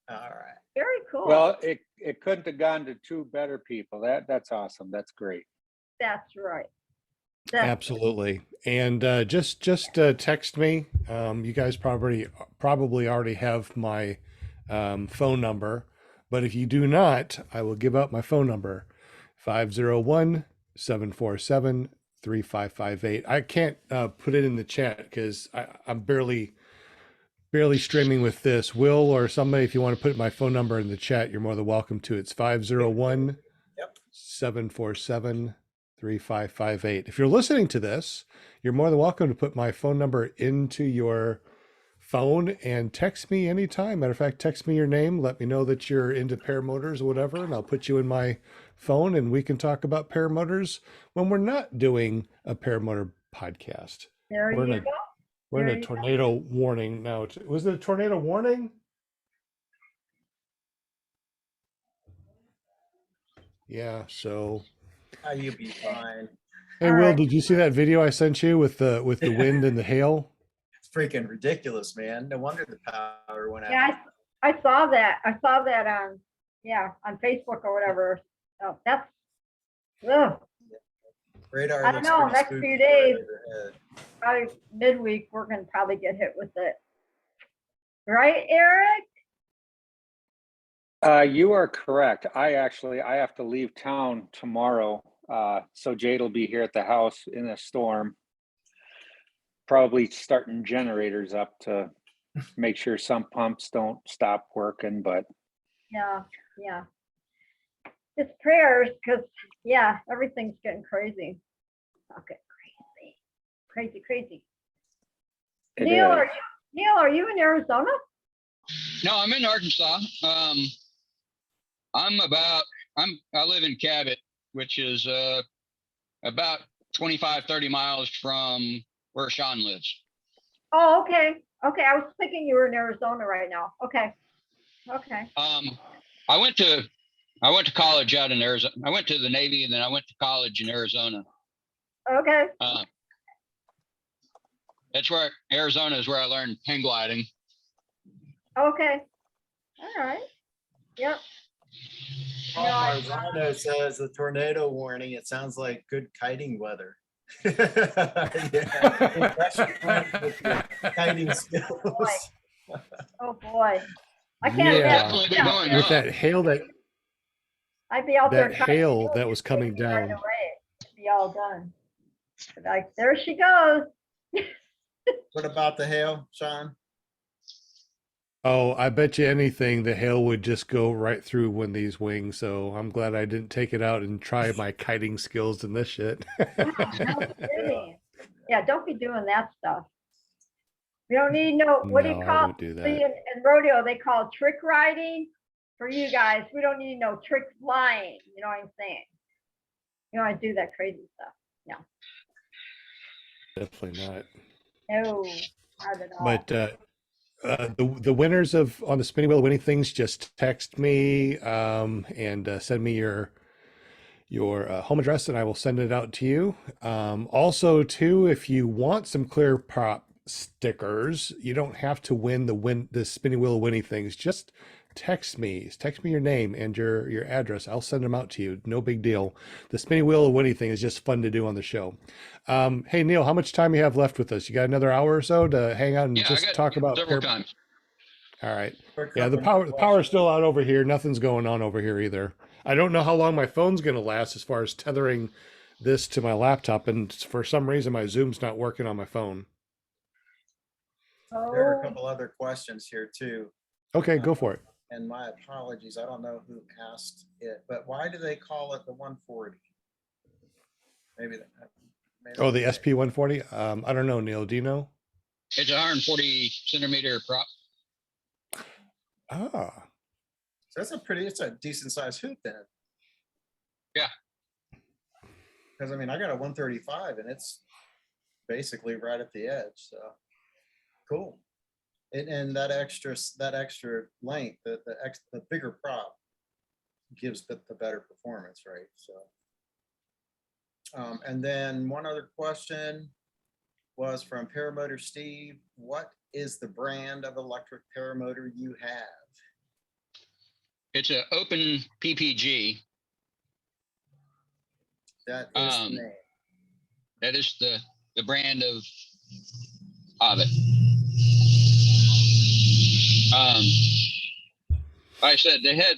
All right. Very cool. Well, it couldn't have gone to 2 better people. That's awesome. That's great. That's right. Absolutely. And just text me. You guys probably already have my phone number, but if you do not, I will give out my phone number, 501-747-3558. I can't put it in the chat because I'm barely streaming with this. Will or somebody, if you want to put my phone number in the chat, you're more than welcome to. It's 501-747-3558. If you're listening to this, you're more than welcome to put my phone number into your phone and text me anytime. Matter of fact, text me your name. Let me know that you're into paramotors or whatever, and I'll put you in my phone and we can talk about paramotors when we're not doing a paramotor podcast. There you go. We're in There a you tornado warning now. Was it a tornado warning? Yeah, so. You'll be fine. Hey, All Will, right. did you see that video I sent you with the wind and the hail? It's freaking ridiculous, man. No wonder the power went out. Yeah, I saw that. I saw that on Facebook or whatever. Oh, that's, ugh. Radar I don't looks know, pretty next spooky few right days. overhead. Probably midweek, we're gonna probably get hit with it. Right, Eric? You are correct. I have to leave town tomorrow. So Jade will be here at the house in a storm. Probably starting generators up to make sure some pumps don't stop working, but Yeah. It's prayers, because everything's getting crazy. Okay, crazy. it Neil, is. are you in Arizona? No, I'm in Arkansas. I live in Cabot, which is about 25, 30 miles from where Sean lives. Oh, okay. I was thinking you were in Arizona right now. Okay. I went to college out in Arizona. I went to the Navy and then I went to college in Arizona. Okay. Arizona is where I learned hang gliding. Okay. All right. Yep. Marzano says the tornado warning. It sounds like good kiting weather. Yeah. Kiting skills. Oh boy. I can't Yeah. Definitely be going With up. that hail that I'd be out there. that cutting hail wood that was coming right down. away. It'd be all done. But like, there she goes. What about the hail, Sean? Oh, I bet you anything the hail would just go right through one of these wings. So I'm glad I didn't take it out and try my kiting skills in this shit. No kidding. Yeah, don't be doing that stuff. We don't need no, what do you No, I call, won't do see, that. in rodeo, they call it trick riding. For you guys, we don't need no trick flying, you know what I'm saying? You don't want to do that crazy stuff. Definitely not. No, not at all. But the winners of on the spinning wheel winning things, just text me and send me your home address, and I will send it out to you. Also, too, if you want some clear prop stickers, you don't have to win the spinning wheel winning things. Just text me your name and your address. I'll send them out to you. No big deal. The spinning wheel winning thing is just fun to do on the show. Hey Neil, how much time you have left with us? You got another hour or so to hang out and Yeah, I just got talk about several times. All right. Quick Yeah, the couple more power's still questions. out over here. Nothing's going on over here either. I don't know how long my phone's going to last as far as tethering this to my laptop, and for some reason my Zoom's not working on my phone. There are a Oh, couple other questions here too. Okay, go for it. And my apologies, I don't know who asked it, but why do they call it the 140? Maybe that. Maybe Oh, the that's- SP140. I don't know, Neil. Do you know? It's a 140 centimeter prop. Ah, So it's a decent sized hoop then. Yeah. Because I mean, I got a 135 and it's basically right at the edge, so cool. And that extra length, the bigger prop gives the better performance, right? So. And then one other question was from Paramotor Steve. What is the brand of electric paramotor you have? It's an open PPG. That is the name. That is the brand of it. Like I said, they had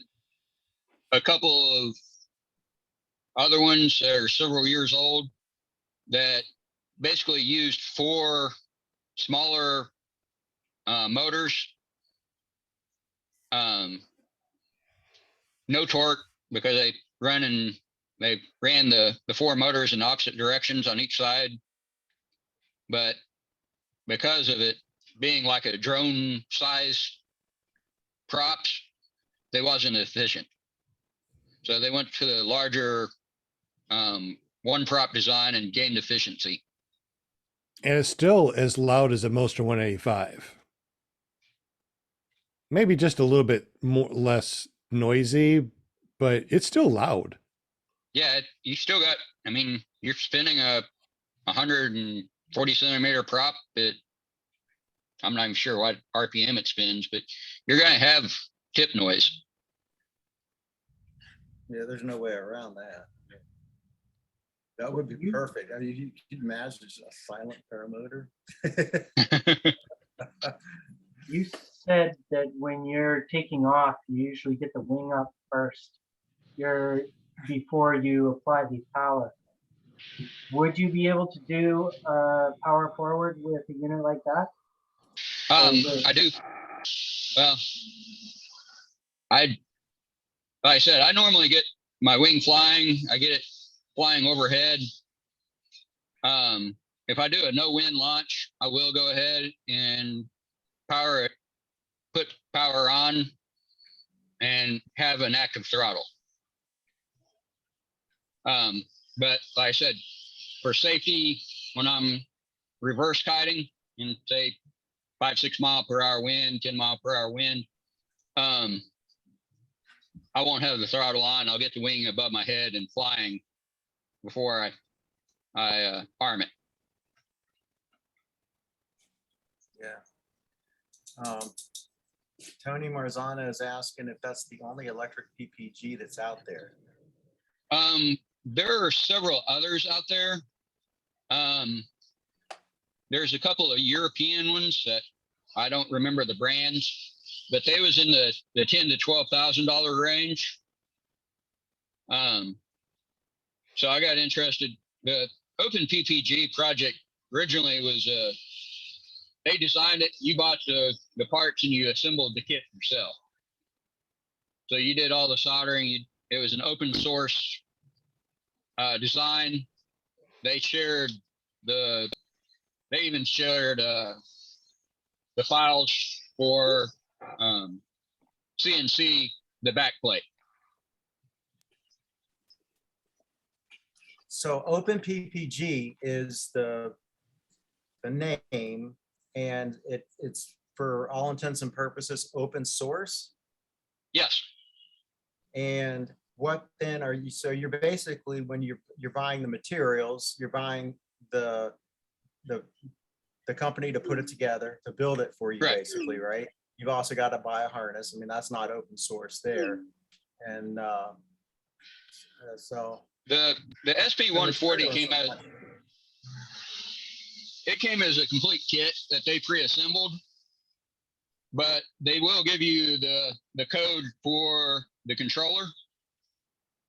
a couple of other ones that are several years old that basically used 4 smaller motors. No torque because they ran the 4 motors in opposite directions on each side. But because of it being like a drone size props, they wasn't efficient. So they went to the larger one prop design and gained efficiency. and it's still as loud as a Moster 185. Maybe just a little bit less noisy, but it's still loud. Yeah, you still got, I mean, you're spinning a 140 centimeter prop that I'm not even sure what RPM it spins, but you're going to have tip noise. Yeah, there's no way around that. That would be perfect. I mean, you can imagine just a silent paramotor. You said that when you're taking off, you usually get the wing up first. Before you apply the power. Would you be able to do power forward with a unit like that? I do. Well, like I said, I normally get my wing flying. I get it flying overhead. If I do a no wind launch, I will go ahead and put power on and have an active throttle. But like I said, for safety, when I'm reverse kiting in say 5-6 mile per hour wind, 10 mile per hour wind, I won't have the throttle on. I'll get the wing above my head and flying before I arm it. Yeah. Tony Marzano is asking if that's the only electric PPG that's out there. There are several others out there. There's a couple of European ones that I don't remember the brands, but they was in the $10,000 to $12,000 range. So I got interested. The Open PPG project originally was they designed it. You bought the parts and you assembled the kit yourself. So you did all the soldering. It was an open source design. They shared they even shared the files for CNC, the backplate. So Open PPG is the name, and it's for all intents and purposes open source. Yes. And what then are you? So you're basically, when you're buying the materials, you're buying the company to put it together, to build it for you, Right. basically, right? You've also got to buy a harness. I mean, that's not open source there. And so The SP140 came as it came as a complete kit that they pre-assembled, but they will give you the code for the controller,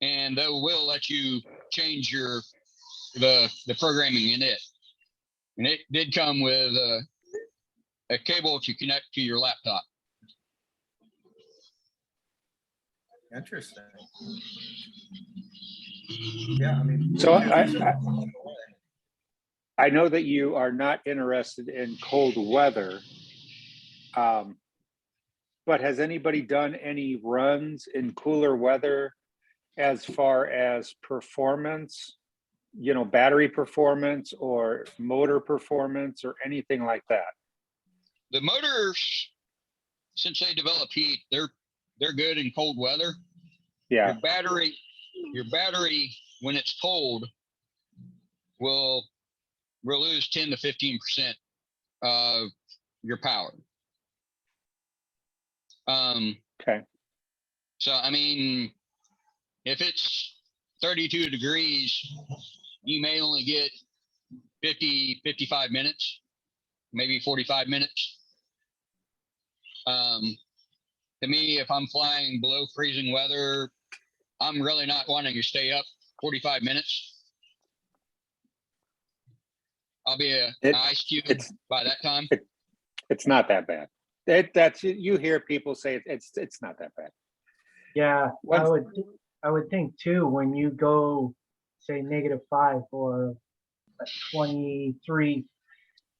and they will let you change the programming in it. And it did come with a cable to connect to your laptop. interesting. Yeah, I mean. So I know that you are not interested in cold weather, but has anybody done any runs in cooler weather as far as performance, battery performance or motor performance or anything like that? The motors, since they develop heat, they're good in cold weather. Yeah. Your battery, when it's cold, will lose 10 to 15% of your power. Okay. So, I mean, if it's 32 degrees, you may only get 50, 55 minutes, maybe 45 minutes. To me, if I'm flying below freezing weather, I'm really not wanting to stay up 45 minutes. I'll be an ice cube by that time. It's not that bad. You hear people say it's not that bad. Yeah, I would think too, when you go say -5 or a 23,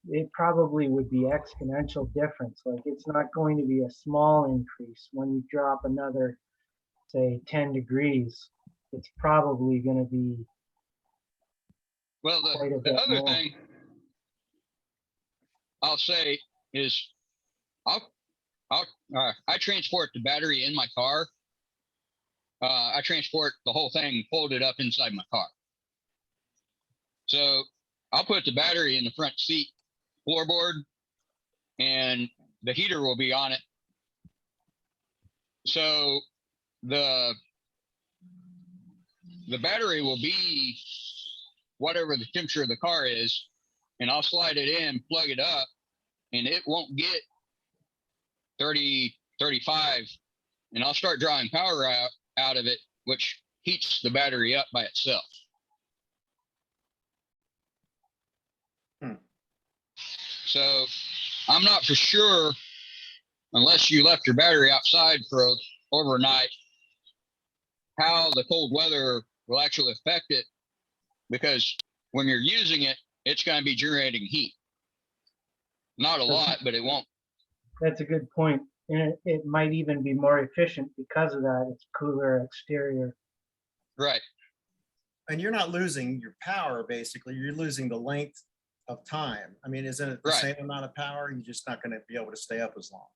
it probably would be exponential difference. Like, it's not going to be a small increase. When you drop another, say, 10 degrees, it's probably going to be Well, quite a the bit other more. thing I'll say is I transport the battery in my car. I transport the whole thing folded up inside my car. So I'll put the battery in the front seat floorboard, and the heater will be on it. So the battery will be whatever the temperature of the car is, and I'll slide it in, plug it up, and it won't get 30, 35, and I'll start drawing power out of it, which heats the battery up by itself. So I'm not for sure, unless you left your battery outside for overnight, how the cold weather will actually affect it, because when you're using it, it's going to be generating heat. Not a lot, but it won't. That's a good point. And it might even be more efficient because of that. It's cooler exterior. Right. And you're not losing your power, basically. You're losing the length of time. I mean, isn't it the Right. same amount of power? You're just not going to be able to stay up as long.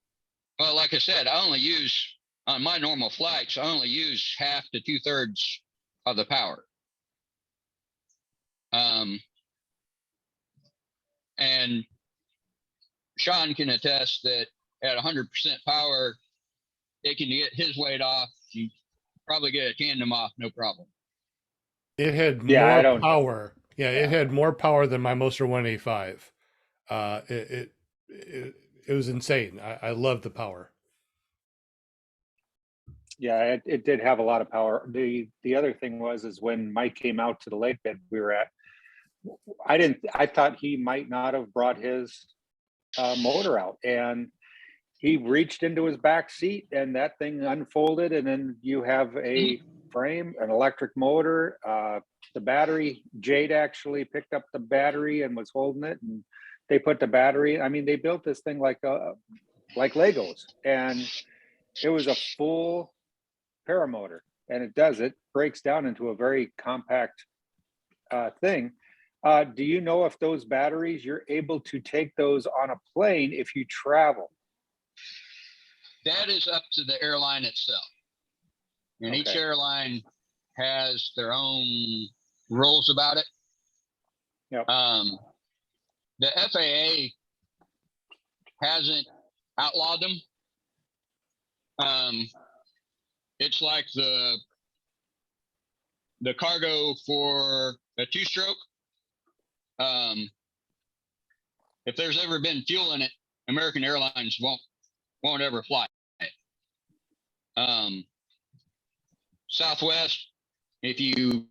Well, like I said, I only use, on my normal flights, I only use half to 2/3 of the power. And Sean can attest that at 100% power, it can get his weight off. You probably get a tandem off, no problem. It had Yeah, more power. Yeah, it had more power than my Moser 185. It was insane. I love the power. Yeah, it did have a lot of power. The other thing is when Mike came out to the lake that we were at, I thought he might not have brought his motor out, and he reached into his back seat and that thing unfolded, and then you have a frame, an electric motor, the battery. Jade actually picked up the battery and was holding it, and they put the battery. I mean, they built this thing like Legos, and it was a full paramotor, and it breaks down into a very compact thing. Do you know if those batteries, you're able to take those on a plane if you travel? That is up to the airline itself. And each Okay. airline has their own rules about it. Yep. The FAA hasn't outlawed them. It's like the cargo for a two-stroke. If there's ever been fuel in it, American Airlines won't ever fly it. Southwest, if you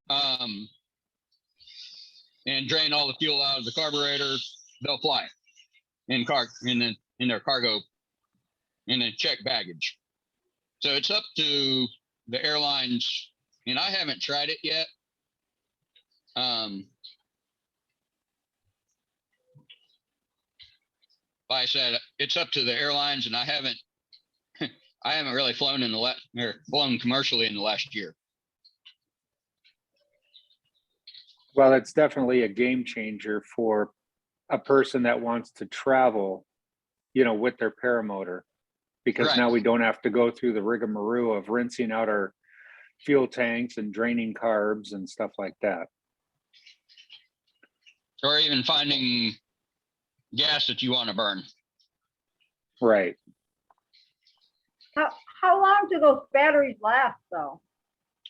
and drain all the fuel out of the carburetor, they'll fly it in their cargo and then check baggage. So it's up to the airlines, and I haven't tried it yet. Like I said, it's up to the airlines, and I haven't really flown flown commercially in the last year. Well, it's definitely a game changer for a person that wants to travel, with their paramotor, because Right. now we don't have to go through the rigmarole of rinsing out our fuel tanks and draining carbs and stuff like that. Or even finding gas that you want to burn. Right. How long do those batteries last though?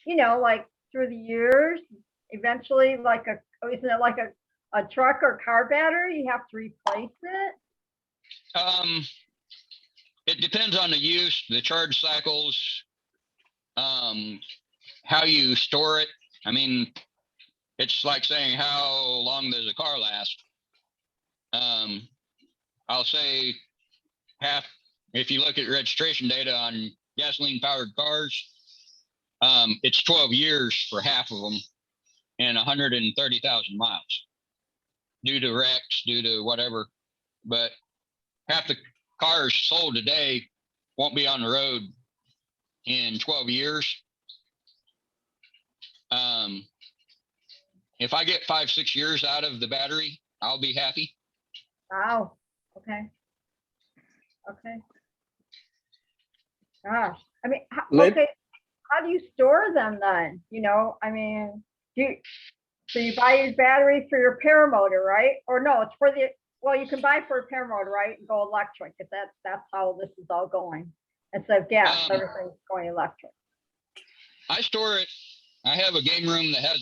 Like through the years, eventually isn't it like a truck or car battery? You have to replace it? It depends on the use, the charge cycles, how you store it. I mean, it's like saying how long does a car last? I'll say if you look at registration data on gasoline powered cars, it's 12 years for half of them and 130,000 miles due to wrecks, due to whatever. But half the cars sold today won't be on the road in 12 years. If I get 5-6 years out of the battery, I'll be happy. Wow. Okay. Gosh, I mean, how do you store them then? I mean, so you buy your battery for your paramotor, right? Or no, it's for you can buy for a paramotor, right? And go electric, if that's how this is all going. Instead of gas, everything's going electric. I store it. I have a game room that has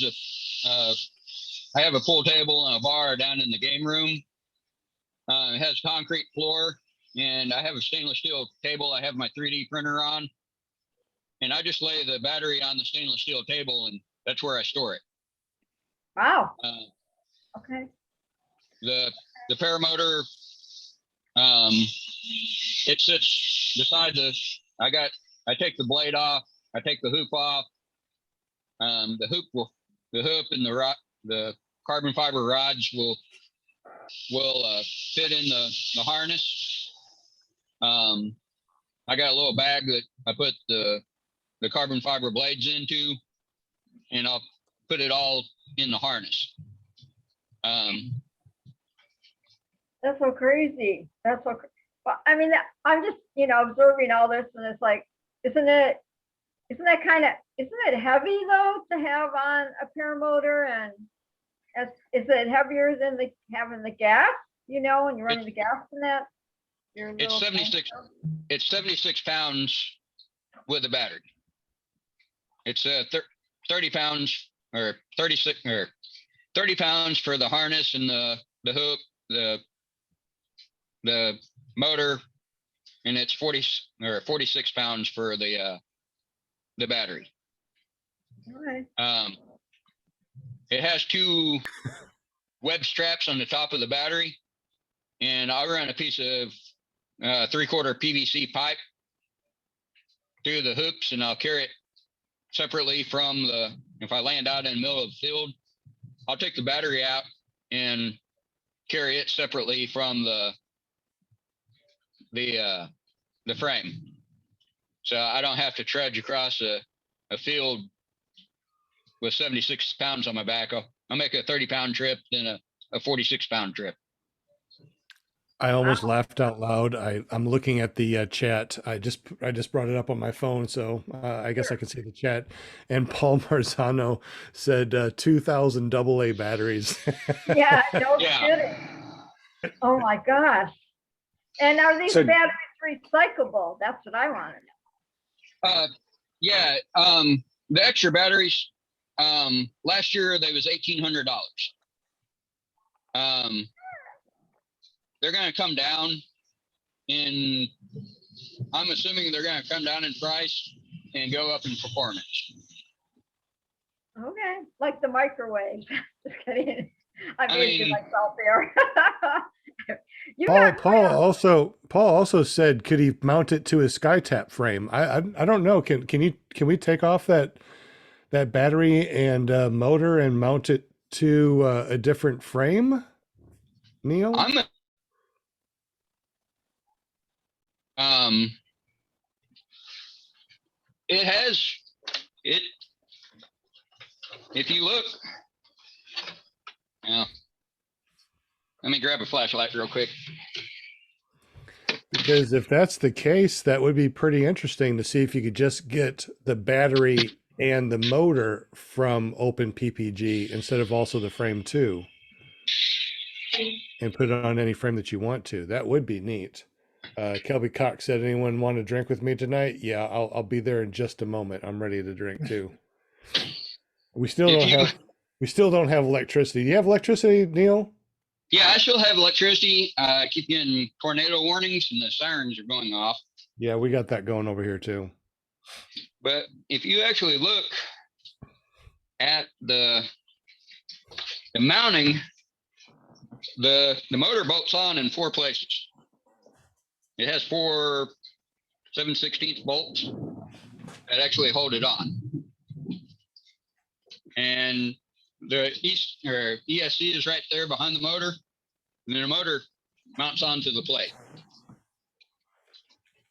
I have a pool table and a bar down in the game room. It has concrete floor, and I have a stainless steel table. I have my 3D printer on, and I just lay the battery on the stainless steel table, and that's where I store it. Wow. Okay. The paramotor, it sits beside I take the blade off. I take the hoop off. The hoop and the carbon fiber rods will fit in the harness. I got a little bag that I put the carbon fiber blades into, and I'll put it all in the harness. That's so crazy. Well, I mean, I'm just, observing all this, and it's like, isn't it heavy though to have on a paramotor? And is it heavier than having the gas, when you're running the gas in that? It's 76 pounds with a battery. It's 30 pounds or 36 or 30 pounds for the harness and the hook, the motor, and it's 40 or 46 pounds for the battery. All right. It has 2 web straps on the top of the battery, and I run a piece of 3/4 PVC pipe through the hoops, and I'll carry it separately from if I land out in the middle of the field, I'll take the battery out and carry it separately from the frame. So I don't have to trudge across a field with 76 pounds on my back. I'll make a 30-pound trip, then a 46-pound trip. I almost laughed out loud. I'm looking at the chat. I just brought it up on my phone, so I guess I can see the chat. And Paul Marzano said 2,000 AA batteries. Yeah, no Yeah. kidding. Oh my gosh. And are these So- batteries recyclable? That's what I want to know. Yeah. The extra batteries, last year they was $1,800. They're going to come down I'm assuming they're going to come down in price and go up in performance. Okay, like the microwave. Just kidding. I'm I aging mean- myself there. You Paul got Paul also said, could he mount it to his SkyTap frame? I don't know. Can we take off that battery and motor and mount it to a different frame, Neil? It has it. If you look, yeah. Let me grab a flashlight real quick. Because if that's the case, that would be pretty interesting to see if you could just get the battery and the motor from Open PPG instead of also the frame too, and put it on any frame that you want to. That would be neat. Kelby Cox said, anyone want to drink with me tonight? Yeah, I'll be there in just a moment. I'm ready to drink too. We still don't have electricity. Do you have electricity, Neil? Yeah, I still have electricity. I keep getting tornado warnings and the sirens are going off. Yeah, we got that going over here too. But if you actually look at the mounting, the motor bolts on in 4 places. It has 4 7/16 bolts that actually hold it on. And the ESC is right there behind the motor, and then the motor mounts onto the plate.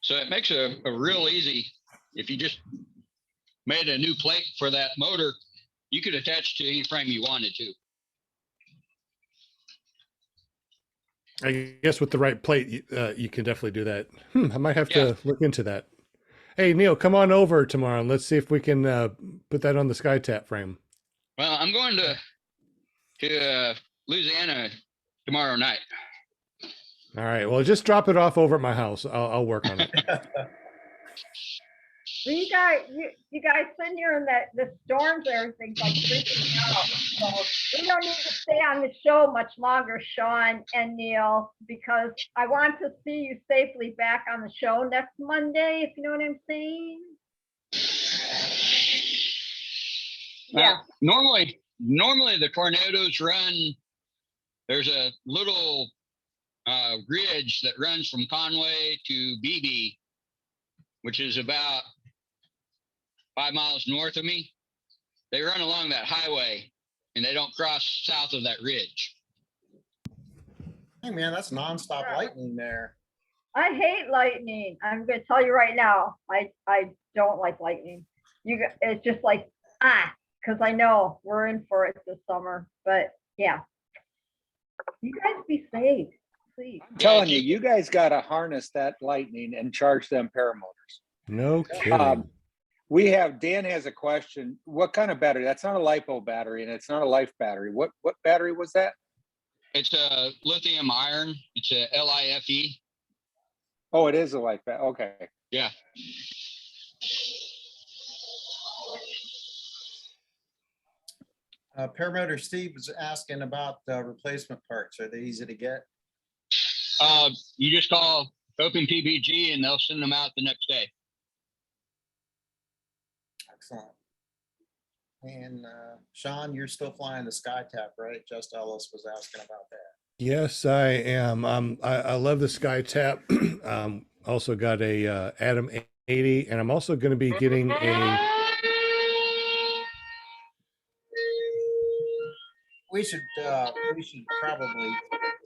So it makes a real easy, if you just made a new plate for that motor, you could attach to any frame you wanted to. I guess with the right plate, you can definitely do that. I might have to look into that. Hey, Neil, come on over tomorrow and let's see if we can put that on the SkyTap frame. Well, I'm going to Louisiana tomorrow night. All right. Well, just drop it off over at my house. I'll work on it. Well, you guys sitting here in the storms, everything's like freaking out. So we don't need to stay on the show much longer, Sean and Neil, because I want to see you safely back on the show next Monday, if you know what I'm saying. Yeah. Normally the tornadoes run. There's a little ridge that runs from Conway to BB, which is about 5 miles north of me. They run along that highway and they don't cross south of that ridge. Hey man, that's nonstop lightning there. I hate lightning. I'm going to tell you right now. I don't like lightning. It's just like, because I know we're in for it this summer. But yeah, you guys be safe, please. I'm telling you, you guys got to harness that lightning and charge them paramotors. No kidding. Dan has a question. What kind of battery? That's not a LiPo battery and it's not a Life battery. What battery was that? It's a lithium iron. It's a LIFE. Oh, it is a Life battery. Okay. Yeah. Paramotor Steve was asking about replacement parts. Are they easy to get? You just call open PPG and they'll send them out the next day. Excellent. And Sean, you're still flying the SkyTap, right? Just Ellis was asking about that. Yes, I am. I love the SkyTap. Also got a Atom 80, and I'm also going to be getting a. We should probably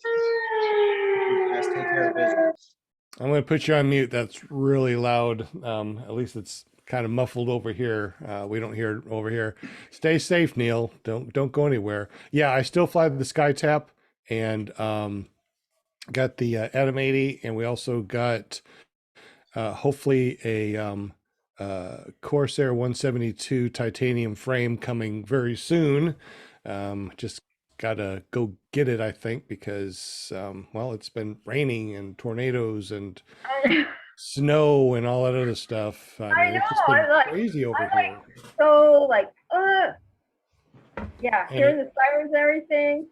you guys take care of business. I'm going to put you on mute. That's really loud. At least it's kind of muffled over here. We don't hear it over here. Stay safe, Neil. Don't go anywhere. Yeah, I still fly the SkyTap, and got the Atom 80, and we also got hopefully a Corsair 172 titanium frame coming very soon. Just gotta go get it, I think, because well, it's been raining and tornadoes and snow and all that other stuff. I it's just know, been I'm like- crazy over I'm here. So like, yeah, And hearing the sirens and everything.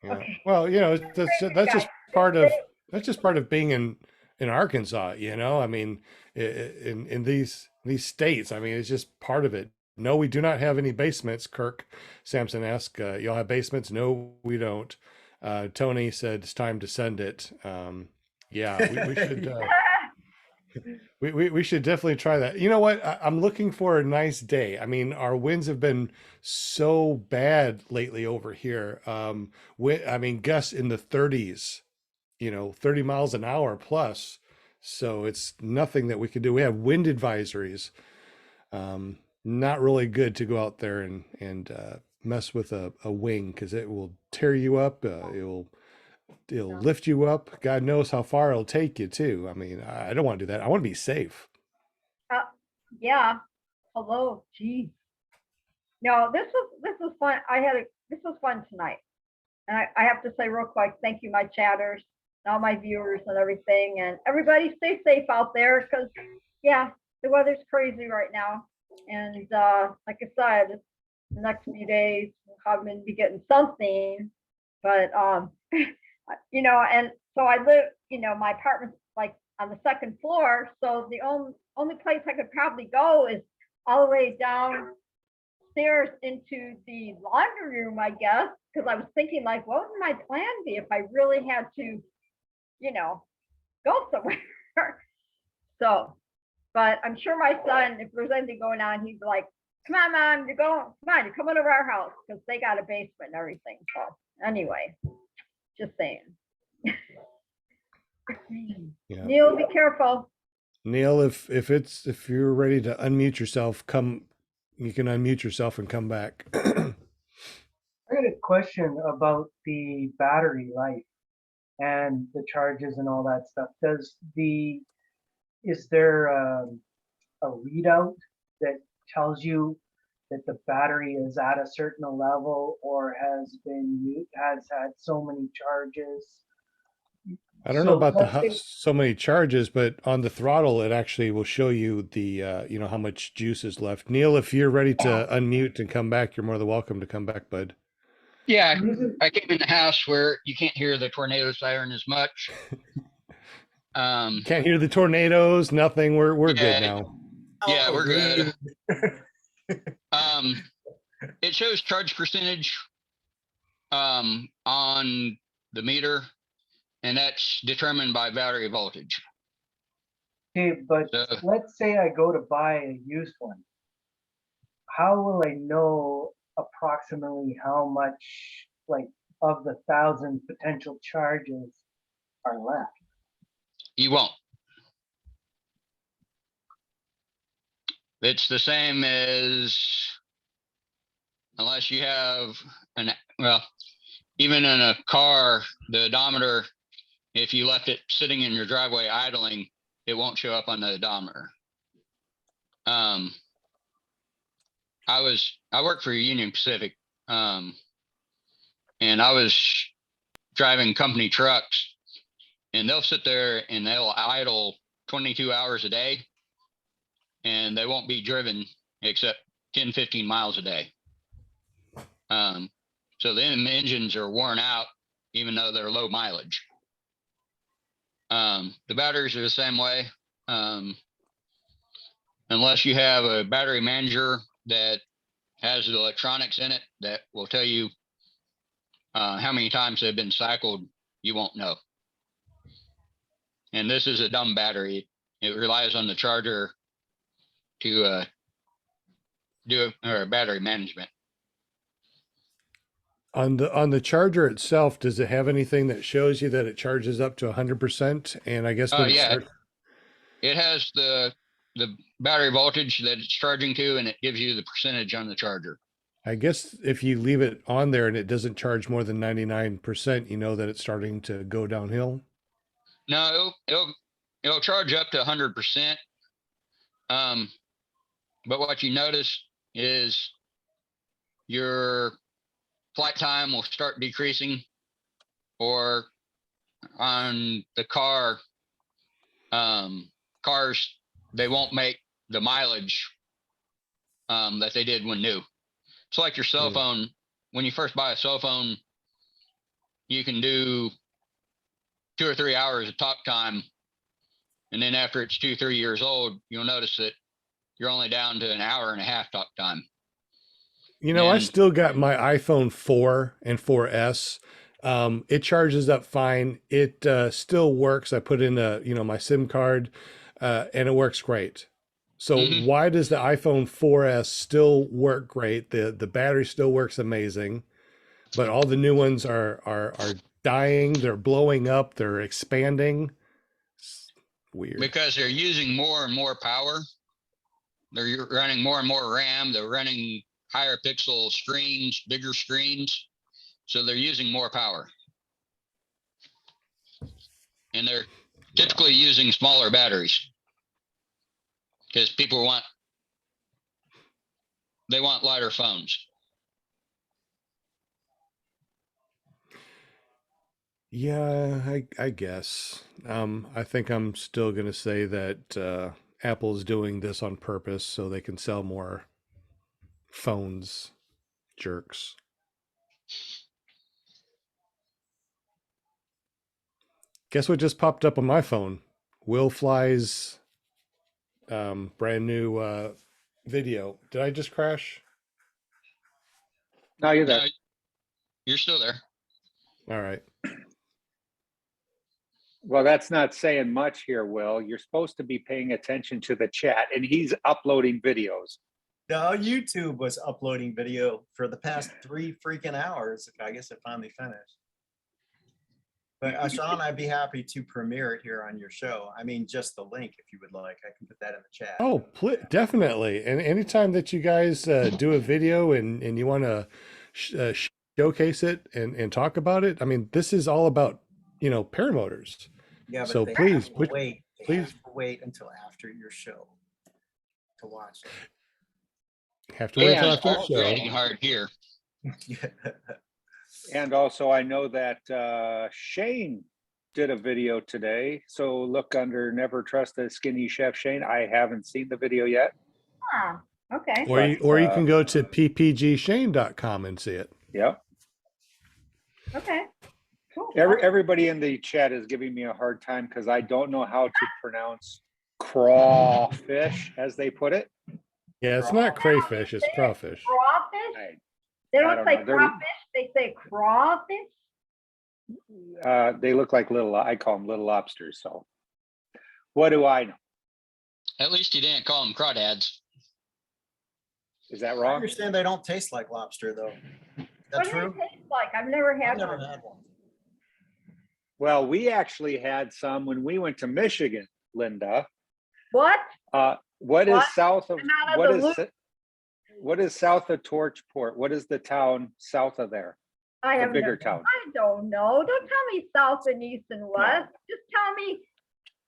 Yeah. Okay. Well, that's just part of being in Arkansas, I mean, in these states, I mean, it's just part of it. No, we do not have any basements, Kirk Sampson asked. Y'all have basements? No, we don't. Tony said it's time to send it. Yeah, we should we should definitely try that. You know what? I'm looking for a nice day. I mean, our winds have been so bad lately over here. I mean, gusts in the 30s, 30 miles an hour plus. So it's nothing that we can do. We have wind advisories. Not really good to go out there and mess with a wing, because it will tear you up. It'll lift you up. God knows how far it'll take you too. I mean, I don't want to do that. I want to be safe. Yeah. Hello. Geez. No, this was fun. This was fun tonight. And I have to say real quick, thank you, my chatters, and all my viewers and everything. And everybody stay safe out there, because yeah, the weather's crazy right now. And like I said, the next few days I'm going to be getting something. But and so I live, my apartment's like on the second floor. So the only place I could probably go is all the way downstairs into the laundry room, I guess, because I was thinking, like, what would my plan be if I really had to, go somewhere? So, but I'm sure my son, if there's anything going on, he'd be like, come on, Mom, come on, you're coming over our house, because they got a basement and everything. So anyway, just saying. Yeah. Neil, be careful. Neil, if you're ready to unmute yourself, you can unmute yourself and come back. I got a question about the battery life and the charges and all that stuff. Is there a readout that tells you that the battery is at a certain level or has had so many charges? I don't know about so many charges, but on the throttle, it actually will show you the, how much juice is left. Neil, if you're ready to unmute and come back, you're more than welcome to come back, bud. Yeah, I came in the house where you can't hear the tornado siren as much. Can't hear the tornadoes, nothing. We're good now. Yeah, we're good. It shows charge percentage on the meter, and that's determined by battery voltage. Okay, but let's say I go to buy a used one. How will I know approximately how much, like, of the 1,000 potential charges are left? You won't. It's the same as, unless you have even in a car, the odometer, if you left it sitting in your driveway idling, it won't show up on the odometer. I worked for Union Pacific, and I was driving company trucks, and they'll sit there and they'll idle 22 hours a day, and they won't be driven except 10, 15 miles a day. So the engines are worn out, even though they're low mileage. The batteries are the same way. Unless you have a battery manager that has the electronics in it that will tell you how many times they've been cycled, you won't know. And this is a dumb battery. It relies on the charger to do battery management. On the charger itself, does it have anything that shows you that it charges up to 100%? And I guess when it Yeah, starts, it has the battery voltage that it's charging to, and it gives you the percentage on the charger. I guess if you leave it on there and it doesn't charge more than 99%, you know that it's starting to go downhill. No, it'll charge up to 100%. But what you notice is your flight time will start decreasing, or on the cars, they won't make the mileage that they did when new. It's like your cell phone. When you first buy a cell phone, you can do 2 or 3 hours of talk time. And then after it's 2, 3 years old, you'll notice that you're only down to an hour and a half talk time. You know, I And- still got my iPhone 4 and 4S. It charges up fine. It still works. I put in my SIM card, and it works great. So Mhm. why does the iPhone 4S still work great? The battery still works amazing, but all the new ones are dying. They're blowing up. They're expanding. It's weird. Because they're using more and more power. They're running more and more RAM. They're running higher pixel screens, bigger screens. So they're using more power. And they're typically using smaller batteries. Because people want lighter phones. Yeah, I guess. I think I'm still going to say that Apple's doing this on purpose so they can sell more phones, jerks. Guess what just popped up on my phone? Will Fly's brand new video. Did I just crash? No, you're there. No, you're still there. All right. Well, that's not saying much here, Will. You're supposed to be paying attention to the chat, and he's uploading videos. No, YouTube was uploading video for the past 3 freaking hours. I guess it finally finished. But Sean, I'd be happy to premiere it here on your show. I mean, just the link if you would like. I can put that in the chat. Oh, definitely. And anytime that you guys do a video and you want to showcase it and talk about it, I mean, this is all about, paramotors. Yeah, but So they please, have to wait. They please. have to wait until after your show to watch Have to wait And until after the It's show. raining hard here. it. And also, I know that Shane did a video today. So look under Never Trust a Skinny Chef Shane. I haven't seen the video yet. Ah, okay. Or you can go to ppgshane.com and see it. Yep. Okay. Cool. Everybody in the chat is giving me a hard time because I don't know how to pronounce crawfish, as they put it. Yeah, it's not crayfish, it's crawfish. Crawfish? I- They I don't don't say know. They're- crawfish, they say crawfish. They look like I call them little lobsters. So what do I know? At least you didn't call them crawdads. Is that I wrong? understand they don't taste like lobster though. What That's do they true. taste like? I've never I've had never one. had one. Well, we actually had some when we went to Michigan, Linda. What? What is What? south of I'm out of what the is loop. what is south of Torchport? What is the town south of there? I The have bigger no, town. I don't know. Don't tell me south and east and west. Just tell me,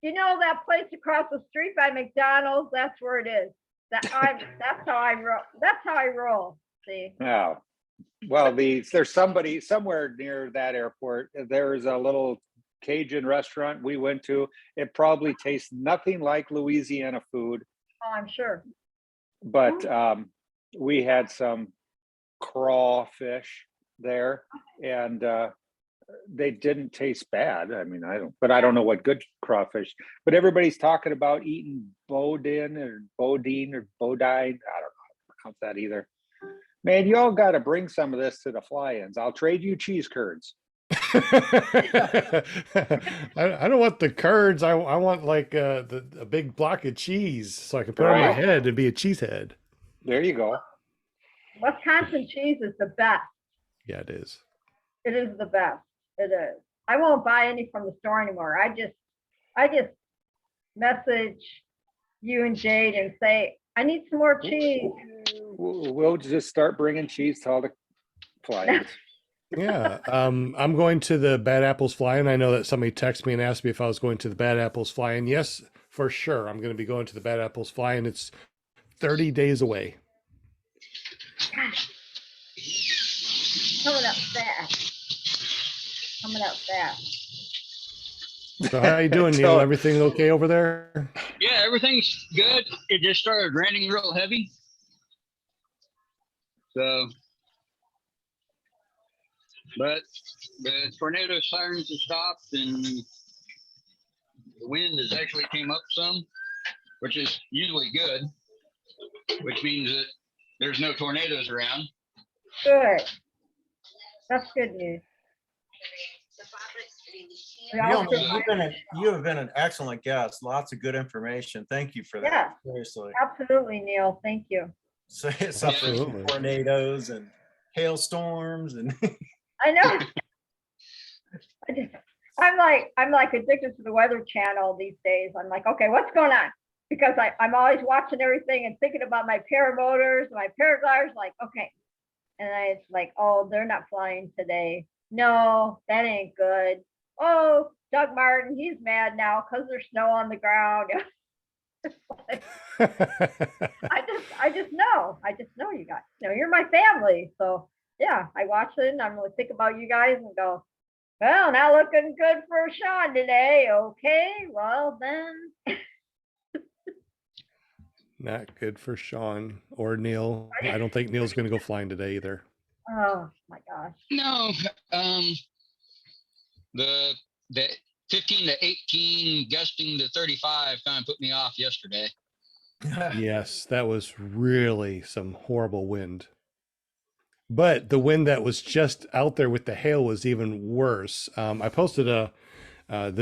that place across the street by McDonald's, that's where it is. That's how I roll. That's how I roll. See? Oh, well, there's somebody somewhere near that airport. There's a little Cajun restaurant we went to. It probably tastes nothing like Louisiana food, Oh, I'm sure. but we had some crawfish there, and they didn't taste bad. I mean, I don't know what good crawfish, but everybody's talking about eating bodine or bodine. I don't know how to pronounce that either. Man, you all got to bring some of this to the fly-ins. I'll trade you cheese curds. I don't want the curds. I want like a big block of cheese so I can put it on my Right. head and be a cheesehead. There you go. Wisconsin cheese is the best. Yeah, it is. It is the best. It is. I won't buy any from the store anymore. I just message you and Jade and say, I need some more cheese. We'll just start bringing cheese to all the fly-ins. Yeah. I'm going to the Bad Apples Fly-In. I know that somebody texted me and asked me if I was going to the Bad Apples Fly-In. Yes, for sure. I'm going to be going to the Bad Apples Fly-In. It's 30 days away. Coming up fast. Coming up fast. So how you doing, Neil? Everything okay over there? Yeah, everything's good. It just started raining real heavy. So, but the tornado sirens have stopped and the wind has actually came up some, which is usually good, which means that there's no tornadoes around. Good. That's good news. We Neil, also- you have been an excellent guest. Lots of good information. Thank you for that. Yeah. Seriously. Absolutely, Neil. Thank you. So it's suffering from Absolutely. tornadoes and hailstorms and I know. I'm like addicted to the Weather Channel these days. I'm like, okay, what's going on? Because I'm always watching everything and thinking about my paramotors, my paragliders, like, okay. And it's like, oh, they're not flying today. No, that ain't good. Oh, Doug Martin, he's mad now because there's snow on the ground. I just know you guys. You're my family. So yeah, I watch it and I'm gonna think about you guys and go, well, not looking good for Sean today. Okay, well then. Not good for Sean or Neil. I don't think Neil's going to go flying today either. Oh my gosh. No, the 15 to 18 gusting to 35 kind of put me off yesterday. Yes, that was really some horrible wind. But the wind that was just out there with the hail was even worse. I posted the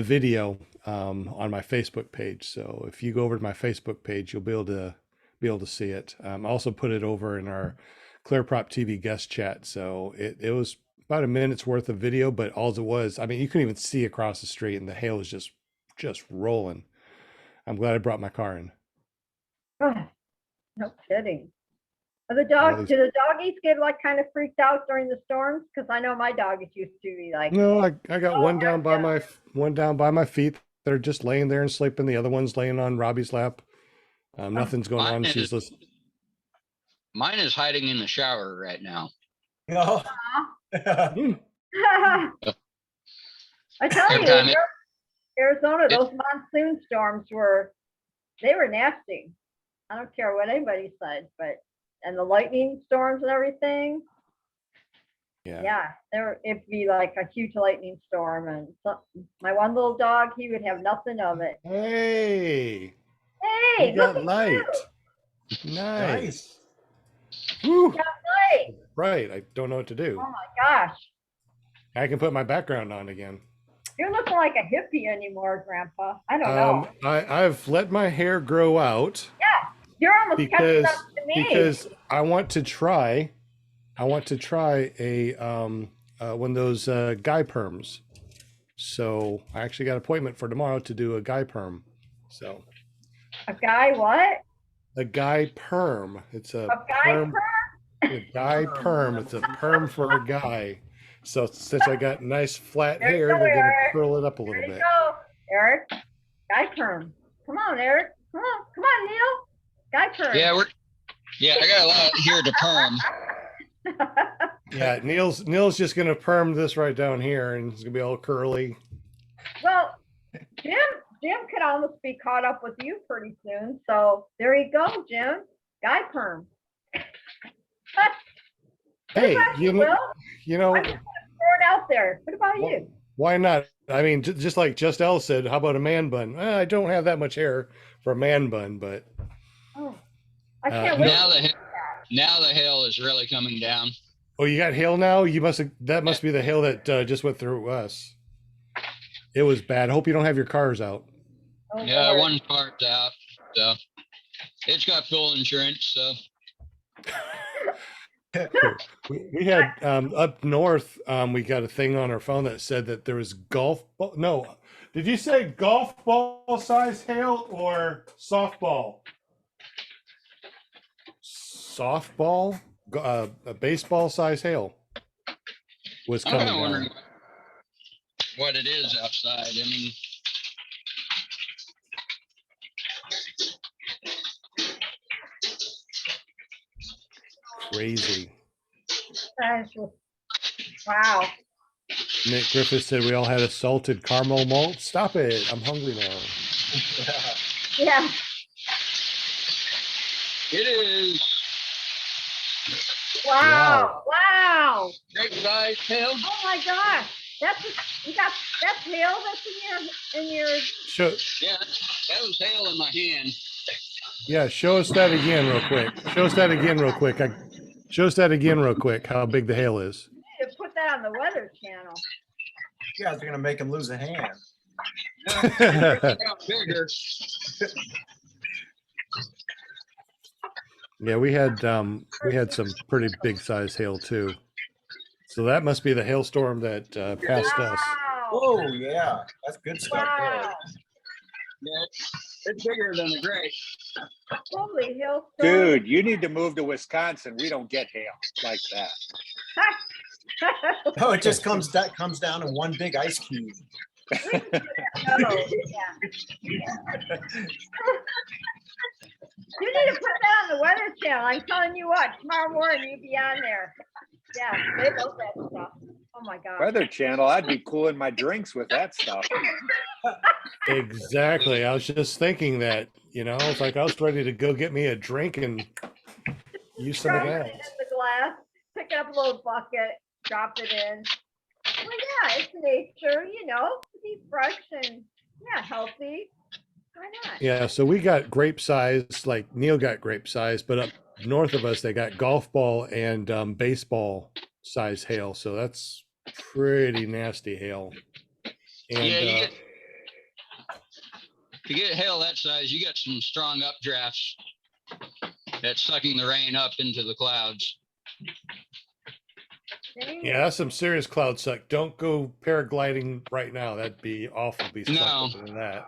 video on my Facebook page. So if you go over to my Facebook page, you'll be able to see it. I also put it over in our ClearProp TV guest chat. So it was about a minute's worth of video, but all it was, I mean, you couldn't even see across the street and the hail was just rolling. I'm glad I brought my car in. Oh, no kidding. Do the doggies get like kind of freaked out during the storms? Because I know my doggies used to be like, No, I got Oh, one yeah, down by my feet. They're just laying there and sleeping. The other one's laying on Robbie's lap. Nothing's going on. Mine She's is- listening. Mine is hiding in the shower right now. Oh. I tell Every you, time it- Arizona, those monsoon storms were nasty. I don't care what anybody said, and the lightning storms and everything. Yeah. It'd be like a huge lightning storm, and my one little dog, he would have nothing of it. Hey, Hey, you look got at light. you. Nice. Woo. Hey, Right. I don't know what to do. oh my gosh, I can put my background on again. you're looking like a hippie anymore, Grandpa. I don't know. I've let my hair grow out You're almost catching up to me. because I want to try a one of those guy perms. So I actually got an appointment for tomorrow to do a guy perm. So A guy what? a guy perm. It's a A guy perm? A guy perm. It's a perm for a guy. So since I got nice flat There you hair, go, they're gonna Eric. curl it up a There little you bit. go, Eric. Guy perm. Come on, Eric. Come on, Neil. Guy perm. Yeah, I got a lot here to perm. Yeah, Neil's just gonna perm this right down here, and it's gonna be all curly. Well, Jim could almost be caught up with you pretty soon. So there you go, Jim. Guy perm. Hey, Will, you know, I'm just gonna throw it out there. What about Well, you? why not? I mean, just like Just L said, how about a man bun? I don't have that much hair for a man bun, but Oh, I Uh, can't wait. Now the hail is really coming down. oh, you got hail now? You must have, that must be the hail that just went through us. It was bad. Hope you don't have your cars out. Oh, Yeah, Lord. one part's out, so it's got full insurance. So We had up north, we got a thing on our phone that said that there was golf ball. No, did you say golf ball size hail or softball? Softball, a baseball size hail was I'm coming kind of down. wondering what it is outside. I mean, Crazy. That's just- Wow. Nick Griffith said we all had a salted caramel malt. Stop it! I'm hungry now. Yeah. it is Wow. Wow. great size hail. Oh my gosh. That's hail that's in your Show, Yeah, that was hail in my hand. yeah, show us that again real quick. Show us that again real quick. Show us that again real quick. How big the hail is. you need to put that on the Weather Channel. You guys are gonna make him lose a hand. It got bigger. Yeah, we had some pretty big size hail too. So that must be the hailstorm that passed us. Wow. Oh, yeah, that's good stuff there. Wow. Yeah, it's bigger than a grape. Holy hailstorm. Dude, you need to move to Wisconsin. We don't get hail like that. Oh, it just comes down in one big ice cube. Oh, yeah. You need to put that on the Weather Channel. I'm telling you what, tomorrow morning you'll be on there. Yeah, they love that stuff. Oh my God. Weather Channel, I'd be cooling my drinks with that stuff. Exactly. I was just thinking that, it's like I was ready to go get me a drink and use some of Drop it that. in the glass, pick up a little bucket, drop it in. Well, yeah, it's nature, to be fresh and healthy. Why not? Yeah, so we got grape size, like Neil got grape size, but up north of us they got golf ball and baseball size hail. So that's pretty nasty hail. And Yeah, to get hail that size, you got some strong updrafts that's sucking the rain up into the clouds. yeah, that's some serious cloud suck. Don't go paragliding right now. That'd be awful. Be sucked No. up into that.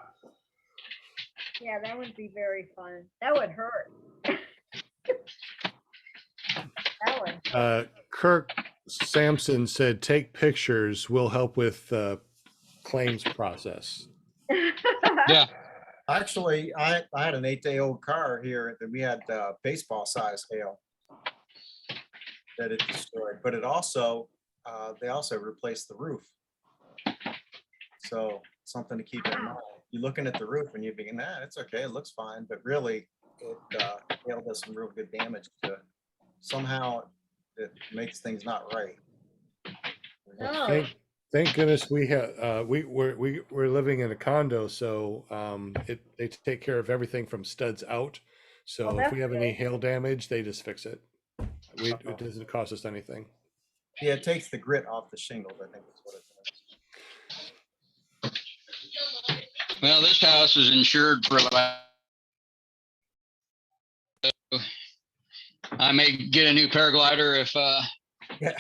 Yeah, that would be very fun. That would hurt. That would. Kirk Sampson said, "Take pictures. Will help with the claims process." Yeah, Actually, I had an 8-day-old car here that we had baseball size hail that it destroyed, but it also, they also replaced the roof. So something to keep in mind. You're looking at the roof and you're thinking, it's okay, it looks fine, but really hail does some real good damage to, somehow it makes things not right. No. Thank goodness we're living in a condo, so they take care of everything from studs out. So Well, if that's we have any good. hail damage, they just fix it. It doesn't cost us anything. Yeah, it takes the grit off the shingles, I think that's what it is. well, this house is insured for about. I may get a new paraglider if Yeah.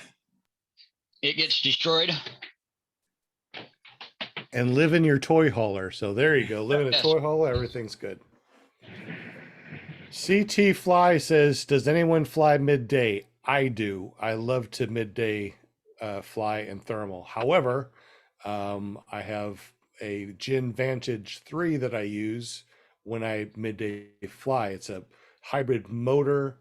it gets destroyed. And live in your toy hauler. So there you go. Live in a Yes. toy hauler, everything's good. CT Fly says, "Does anyone fly midday?" I do. I love to midday fly and thermal. However, I have a Gin Vantage 3 that I use when I midday fly. It's a hybrid motor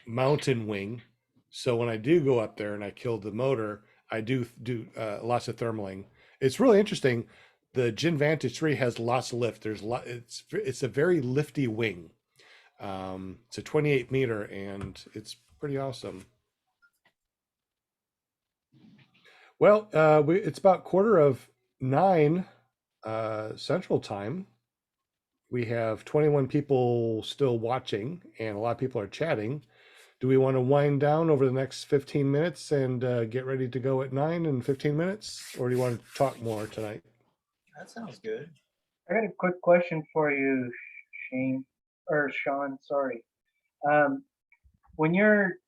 mountain wing. So when I do go up there and I kill the motor, I do lots of thermaling. It's really interesting. The Gin Vantage 3 has lots of lift. It's a very lifty wing. It's a 28 meter and it's pretty awesome. Well, it's about 9:15 Central Time. We have 21 people still watching, and a lot of people are chatting. Do we want to wind down over the next 15 minutes and get ready to go at 9 in 15 minutes? Or do you want to talk more tonight? That sounds good. I got a quick question for you, Shane, or Sean, sorry. Um, when you're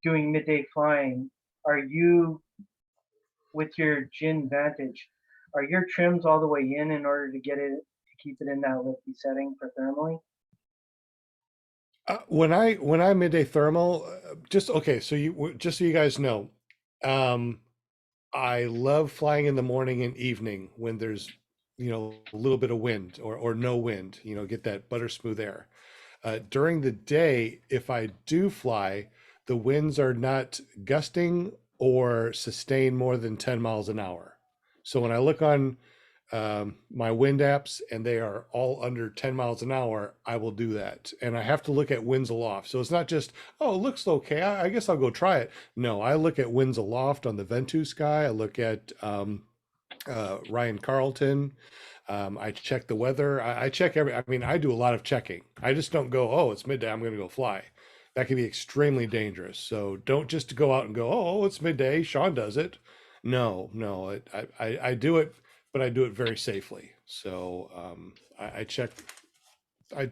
doing midday flying, are you with your Gin Vantage, are your trims all the way in order to get it to keep it in that lifty setting for thermally? When I midday thermal, just okay. So just so you guys know, um, I love flying in the morning and evening when there's a little bit of wind or no wind. Get that butter smooth air. During the day, if I do fly, the winds are not gusting or sustain more than 10 miles an hour. So when I look on my wind apps and they are all under 10 miles an hour, I will do that. And I have to look at winds aloft. So it's not just, oh, it looks okay. I guess I'll go try it. No, I look at winds aloft on the Ventus sky. I look at Ryan Carlton. I check the weather. I check I do a lot of checking. I just don't go, oh, it's midday, I'm going to go fly. That can be extremely dangerous. So don't just go out and go, oh, it's midday, Sean does it. No, I do it, but I do it very safely. So I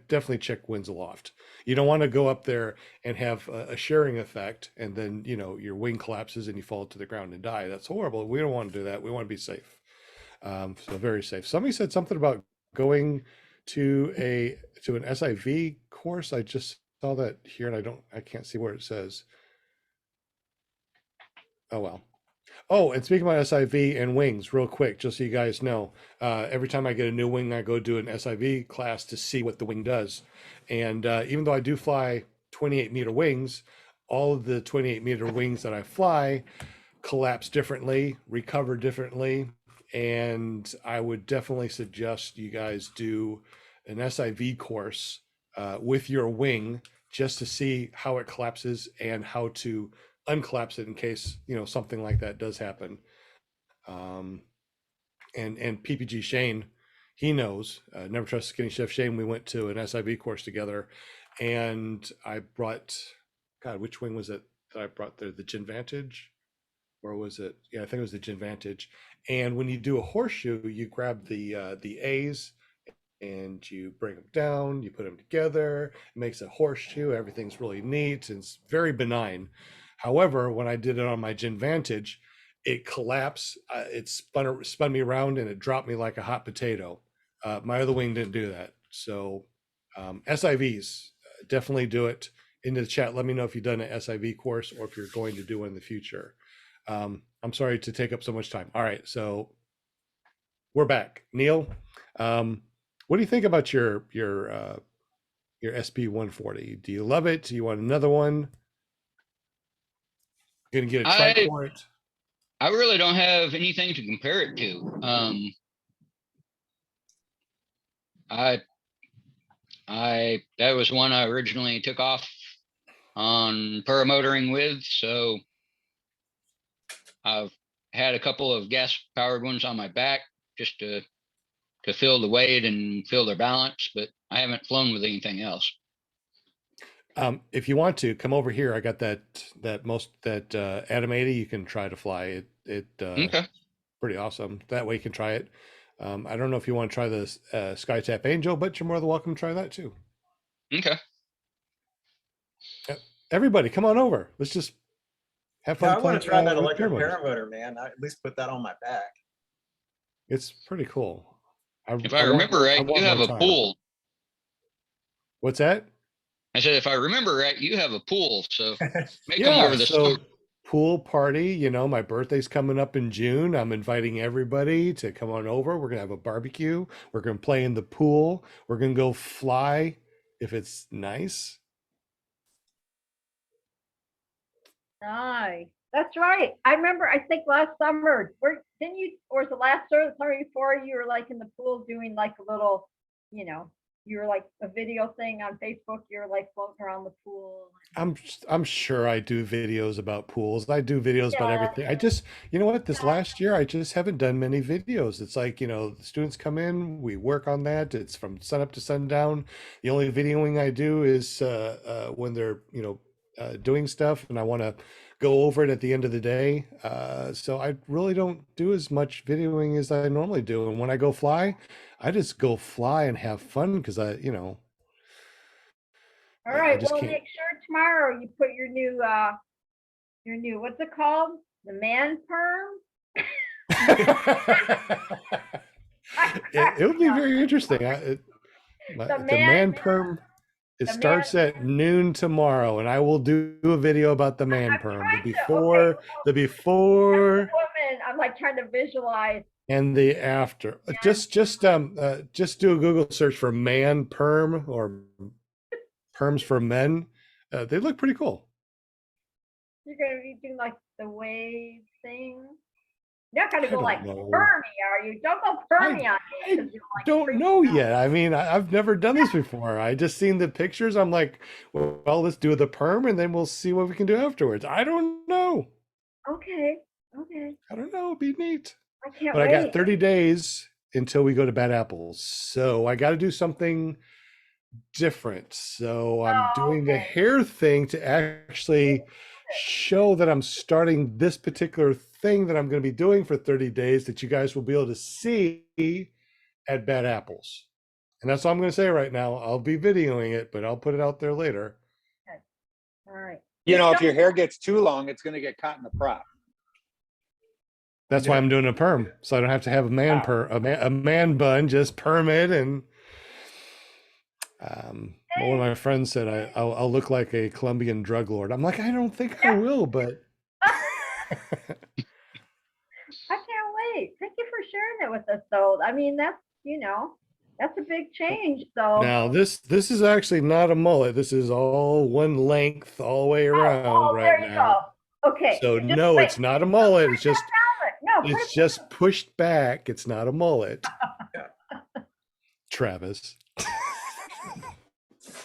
definitely check winds aloft. You don't want to go up there and have a sharing effect, and then your wing collapses and you fall to the ground and die. That's horrible. We don't want to do that. We want to be safe. So very safe. Somebody said something about going to an SIV course. I just saw that here, and I can't see where it says. Oh well. Oh, and speaking about SIV and wings, real quick, just so you guys know, every time I get a new wing, I go do an SIV class to see what the wing does. And even though I do fly 28-meter wings, all of the 28-meter wings that I fly collapse differently, recover differently, and I would definitely suggest you guys do an SIV course with your wing just to see how it collapses and how to uncollapse it in case something like that does happen. Um, and PPG Shane, he knows. Never Trust Skinny Chef Shane. We went to an SIV course together, and I brought, God, which wing was it that I brought there? The Gin Vantage, or was it? Yeah, I think it was the Gin Vantage. And when you do a horseshoe, you grab the A's and you bring them down, you put them together, it makes a horseshoe. Everything's really neat and it's very benign. However, when I did it on my Gin Vantage, it collapsed. It spun me around and it dropped me like a hot potato. My other wing didn't do that. So SIVs, definitely do it. Into the chat, let me know if you've done an SIV course or if you're going to do one in the future. I'm sorry to take up so much time. All right, so we're back. Neil, what do you think about your SP140? Do you love it? Do you want another one? Gonna get a trike I for it? I really don't have anything to compare it to. I that was one I originally took off on paramotoring with, so I've had a couple of gas powered ones on my back just to feel the weight and feel their balance, but I haven't flown with anything else. If you want to come over here, I got that Atom 80. You can try to fly it. Okay. Pretty awesome. That way you can try it. I don't know if you want to try the SkyTap Angel, but you're more than welcome to try that too. Okay. Everybody, come on over. Let's just have Yeah, fun. I want to playing, try that with electric paramotors. paramotor, man. I at least put that on my back. It's pretty cool. If I remember I right, you want have more a time. pool. What's that? I said, if I remember right, you have a pool, so make them Yeah, over the so summer. pool party, my birthday's coming up in June. I'm inviting everybody to come on over. We're gonna have a barbecue. We're gonna play in the pool. We're gonna go fly if it's nice. Nice. That's right. I remember, I think last summer, didn't you, or was it last summer, the summer before, you were like in the pool doing like a little, you're like a video thing on Facebook, you're like floating around the pool. I'm sure I do videos about pools. I do videos about Yeah. everything. I just, you know what, this last year I just haven't done many videos. It's like, the students come in, we work on that. It's from sun up to sundown. The only videoing I do is when they're, doing stuff and I want to go over it at the end of the day. So I really don't do as much videoing as I normally do. And when I go fly, I just go fly and have fun because All I right, just well, can't. make sure tomorrow you put your new, what's it called? The man perm? It would be very interesting. The man perm, it the man- starts at noon tomorrow, and I will do a video about the man I'm perm, trying the to- okay, before, the before woman, I'm like trying to visualize. and the after. Just do a Google search for man perm or perms for men. They look pretty cool. You're gonna be doing like the wave thing. You're not gonna I go don't like know. permy, are you? Don't go permy on me. I 'Cause you're like don't freaking know out. yet. I mean, I've never done this before. I just seen the pictures. I'm like, well, let's do the perm and then we'll see what we can do afterwards. I don't know. Okay, okay. I don't know. It'd be neat. I can't But I wait. got 30 days until we go to Bad Apples. So I got to do something different. So I'm doing the okay. hair thing to actually show that I'm starting this particular thing that I'm going to be doing for 30 days that you guys will be able to see at Bad Apples. And that's all I'm going to say right now. I'll be videoing it, but I'll put it out there later. All right. If your hair gets too long, it's going to get caught in the prop. That's why I'm doing a perm, so I don't have to have a man a man bun. Just perm it, and one of my friends said I'll look like a Colombian drug lord. I'm like, I don't think I will, but I can't wait. Thank you for sharing that with us, though. I mean, that's that's a big change. So now this is actually not a mullet. This is all one length all the way around there right you now. go. Okay. So just no, wait. it's not a mullet. It's just No, put it's just pushed back. It's not a mullet. Travis. Put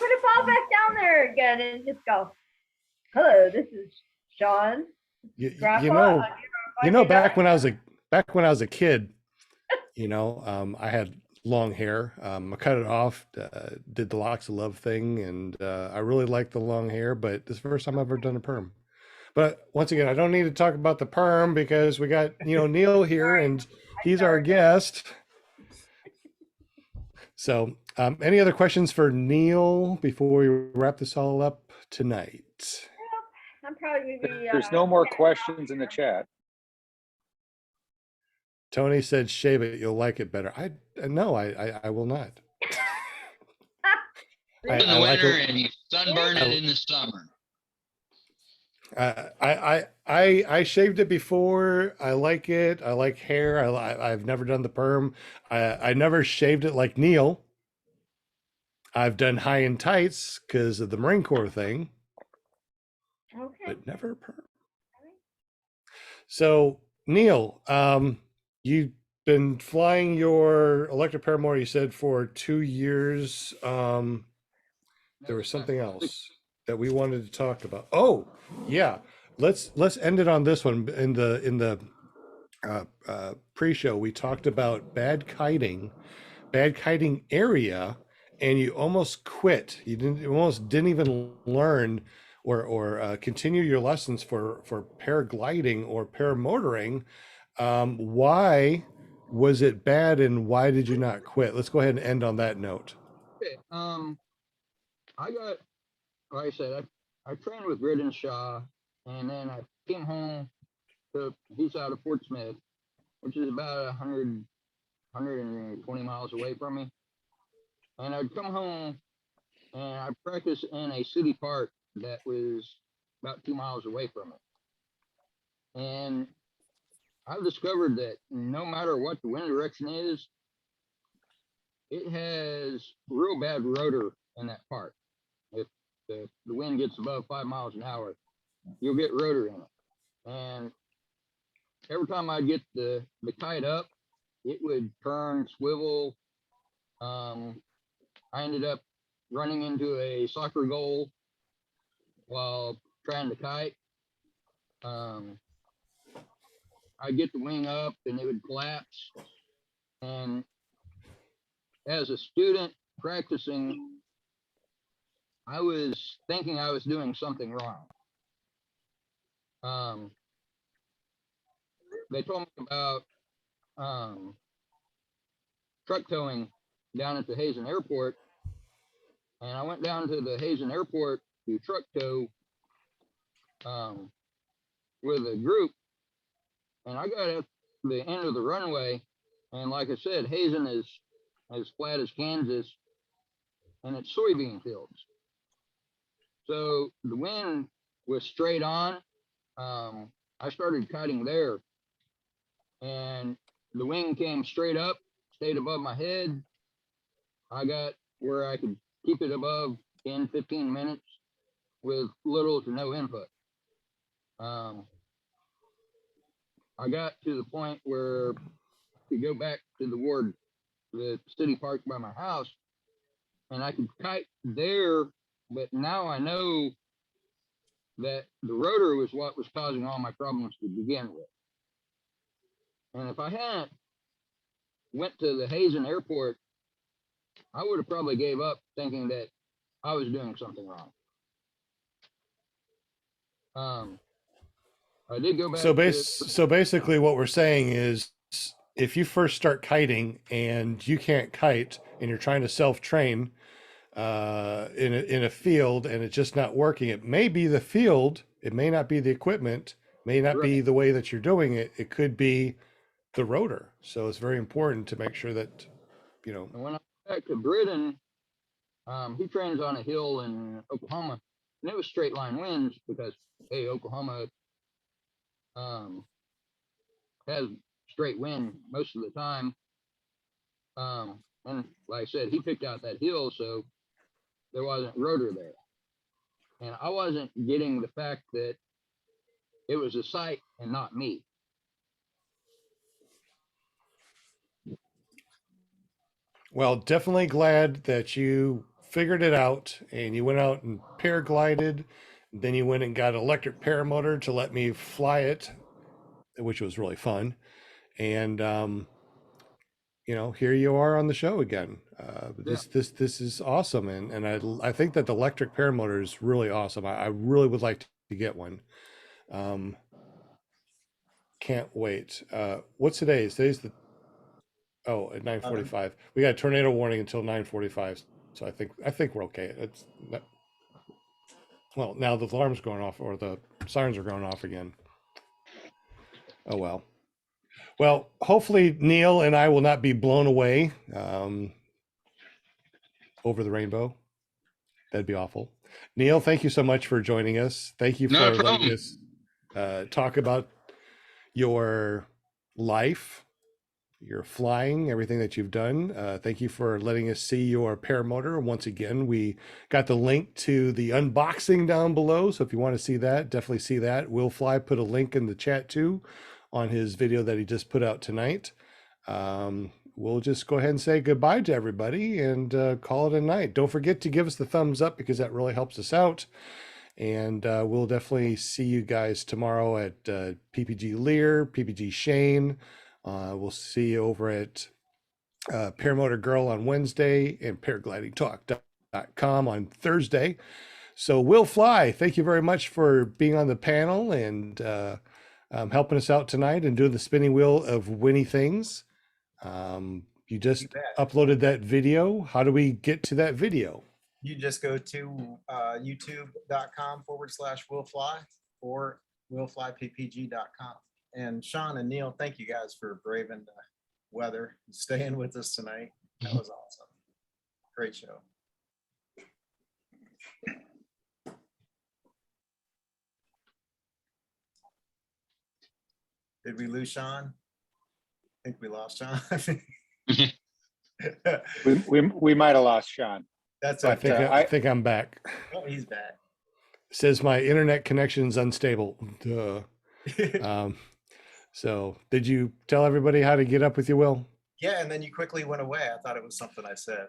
it all back down there again and just go. Hello, this is Sean. Grandpa. Back when I was a kid, I had long hair. I cut it off, did the locks of love thing, and I really like the long hair, but this is the first time I've ever done a perm. But once again, I don't need to talk about the perm because we got, Neil here and he's our guest. So any other questions for Neil before we wrap this all up tonight? I'm probably gonna be. There's no more questions in the chat. Tony said, shave it, you'll like it better. No, I will not. In the winter and you sunburn it in the summer. I shaved it before. I like it. I like hair. I've never done the perm. I never shaved it like Neil. I've done high and tights because of the Marine Corps thing, Okay. but never perm. So Neil, you've been flying your electric paramotor, you said, for 2 years. There was something else that we wanted to talk about. Oh, yeah. Let's end it on this one. In the pre-show, we talked about bad kiting area, and you almost quit. You almost didn't even learn or continue your lessons for paragliding or paramotoring. Why was it bad, and why did you not quit? Let's go ahead and end on that note. Okay. I got, like I said, I trained with Grid Shaw, and then I came home to, he's out of Fort Smith, which is about 120 miles away from me. And I'd come home and I practiced in a city park that was about 2 miles away from it. And I've discovered that no matter what the wind direction is, it has real bad rotor in that park. If the wind gets above 5 miles an hour, you'll get rotor in it. And every time I'd get the kite up, it would turn, swivel. I ended up running into a soccer goal while trying to kite. I'd get the wing up and it would collapse. And as a student practicing, I was thinking I was doing something wrong. They told me about truck towing down at the Hazen Airport, and I went down to the Hazen Airport to truck tow with a group, and I got at the end of the runway, and like I said, Hazen is as flat as Kansas, and it's soybean fields. So the wind was straight on. I started kiting there, and the wing came straight up, stayed above my head. I got where I could keep it above in 15 minutes with little to no input. I got to the point where to go back to the ward, the city park by my house, and I could kite there, but now I know that the rotor was what was causing all my problems to begin with. And if I hadn't went to the Hazen Airport, I would have probably gave up thinking that I was doing something wrong. I did go back. So basically what we're saying is if you first start kiting and you can't kite and you're trying to self-train in a field and it's just not working, it may be the field, it may not be the equipment, may not be the way that you're doing it. It could be the rotor. So it's very important to make sure that, you know. And when I went back to Britain, he trains on a hill in Oklahoma, and it was straight line winds because, hey, Oklahoma has straight wind most of the time. And like I said, he picked out that hill, so there wasn't rotor there. And I wasn't getting the fact that it was a site and not me. Well, definitely glad that you figured it out and you went out and paraglided. Then you went and got an electric paramotor to let me fly it, which was really fun. And you know, here you are on the show again. This is awesome, and I think that the electric paramotor is really awesome. I really would like to get one. Can't wait. What's today? Today's the at 9:45. We got a tornado warning until 9:45, so I think we're okay. It's not, well, now the alarm's going off or the sirens are going off again. Oh well. Well, hopefully Neil and I will not be blown away over the rainbow. That'd be awful. Neil, thank you so much for joining us. Thank you for letting us talk about your life, your flying, everything that you've done. Thank you for letting us see your paramotor. Once again, we got the link to the unboxing down below. So if you want to see that, definitely see that. Will Fly put a link in the chat too on his video that he just put out tonight. We'll just go ahead and say goodbye to everybody and call it a night. Don't forget to give us the thumbs up because that really helps us out. And we'll definitely see you guys tomorrow at PPG Lear, PPG Shane. We'll see you over at Paramotor Girl on Wednesday and paraglidingtalk.com on Thursday. So Will Fly, thank you very much for being on the panel and helping us out tonight and doing the spinning wheel of Winnie Things. You just uploaded that video. How do we get to that video? You just go to youtube.com/willfly or willflyppg.com. And Sean and Neil, thank you guys for braving the weather and staying with us tonight. That was awesome. Great show. Did we lose Sean? I think we lost Sean. We might have lost Sean. That's I okay. think I'm back. Oh, he's back. It says my internet connection is unstable. Duh. So did you tell everybody how to get up with you, Will? Yeah, and then you quickly went away. I thought it was something I said.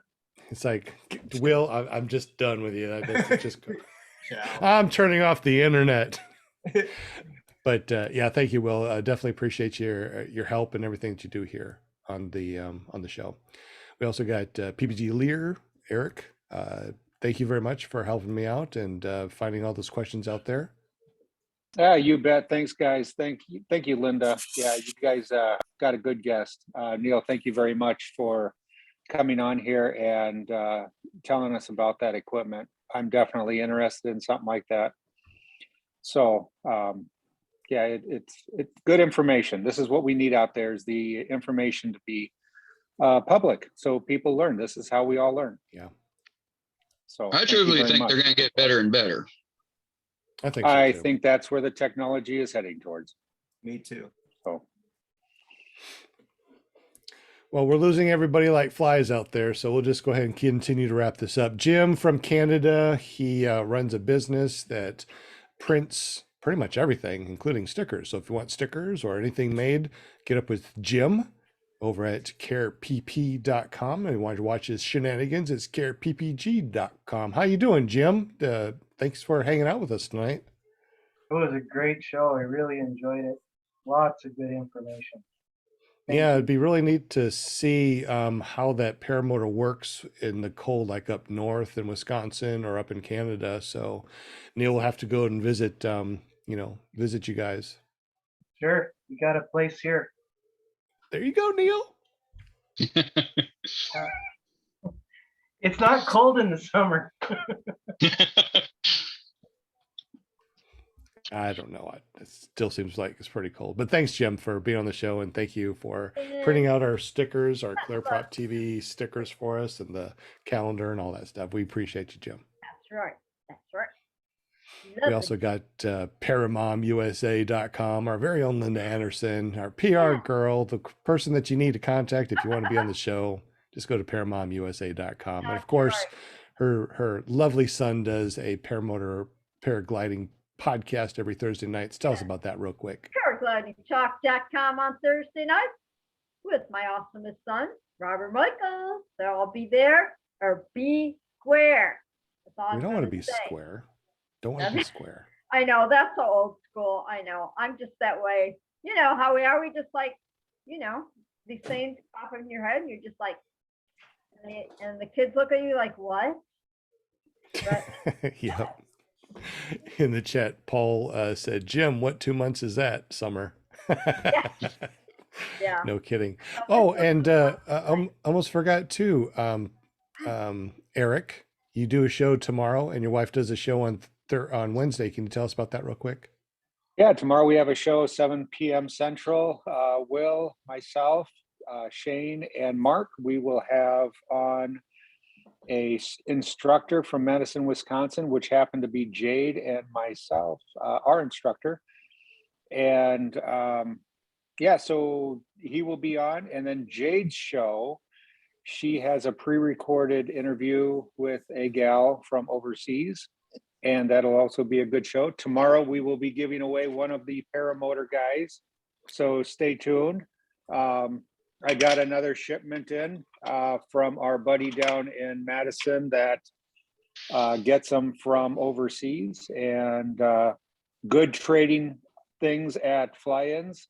It's like, Will, I'm just done with you. That's just, Yeah. I'm turning off the internet. But yeah, thank you, Will. Definitely appreciate your help and everything that you do here on the show. We also got PPG Lear, Eric. Thank you very much for helping me out and finding all those questions out there. Yeah, you bet. Thanks, guys. Thank you, Linda. Yeah, you guys got a good guest. Neil, thank you very much for coming on here and telling us about that equipment. I'm definitely interested in something like that. So yeah, it's good information. This is what we need out there, is the information to be public, so people learn. This is how we all learn. Yeah. So I thank you truly very think much. they're going to get better and better. I think so I too. think that's where the technology is heading towards. Me too. So Well, we're losing everybody like flies out there, so we'll just go ahead and continue to wrap this up. Jim from Canada, he runs a business that prints pretty much everything, including stickers. So if you want stickers or anything made, get up with Jim over at carepp.com. And you want to watch his shenanigans, it's careppg.com. How you doing, Jim? Thanks for hanging out with us tonight. It was a great show. I really enjoyed it. Lots of good information. Thank Yeah, you. it'd be really neat to see how that paramotor works in the cold, like up north in Wisconsin or up in Canada. So Neil will have to go and visit, visit you guys. Sure, you got a place here. There you go, Neil. It's not cold in the summer. I don't know. It still seems like it's pretty cold. But thanks, Jim, for being on the show. And thank you for printing out our stickers, our ClearProp TV stickers for us, and the calendar and all that stuff. We appreciate you, Jim. That's right. That's right. We Lovely. also got ParamomUSA.com, our very own Linda Anderson, our PR girl, the person that you need to contact if you want to be on the show. Just go to ParamomUSA.com. And of That's course, right. her lovely son does a paragliding podcast every Thursday nights. Tell us about that real quick. Paraglidingtalk.com on Thursday nights with my awesomest son, Robert Michael. So I'll be there, or be square. That's all We I'm don't want to gonna be say. square. Don't want to be square. I know, that's so old school. I know. I'm just that way. You know how we are. We just like, these things pop in your head and you're just like, and the kids look at you like, what? But Yep. In the chat, Paul said, Jim, what 2 months is that? Summer. yeah. No kidding. So Oh, this was and almost forgot too. Eric, you do a show tomorrow, and your wife does a show on Wednesday. Can you tell us about that real quick? yeah, tomorrow we have a show, 7 p.m. Central. Will, myself, Shane, and Mark, we will have on a instructor from Madison, Wisconsin, which happened to be Jade and myself, our instructor. And yeah, so he will be on. And then Jade's show, she has a pre-recorded interview with a gal from overseas, and that'll also be a good show. Tomorrow we will be giving away one of the paramotor guys, so stay tuned. I got another shipment in from our buddy down in Madison that gets them from overseas, and good trading things at fly-ins.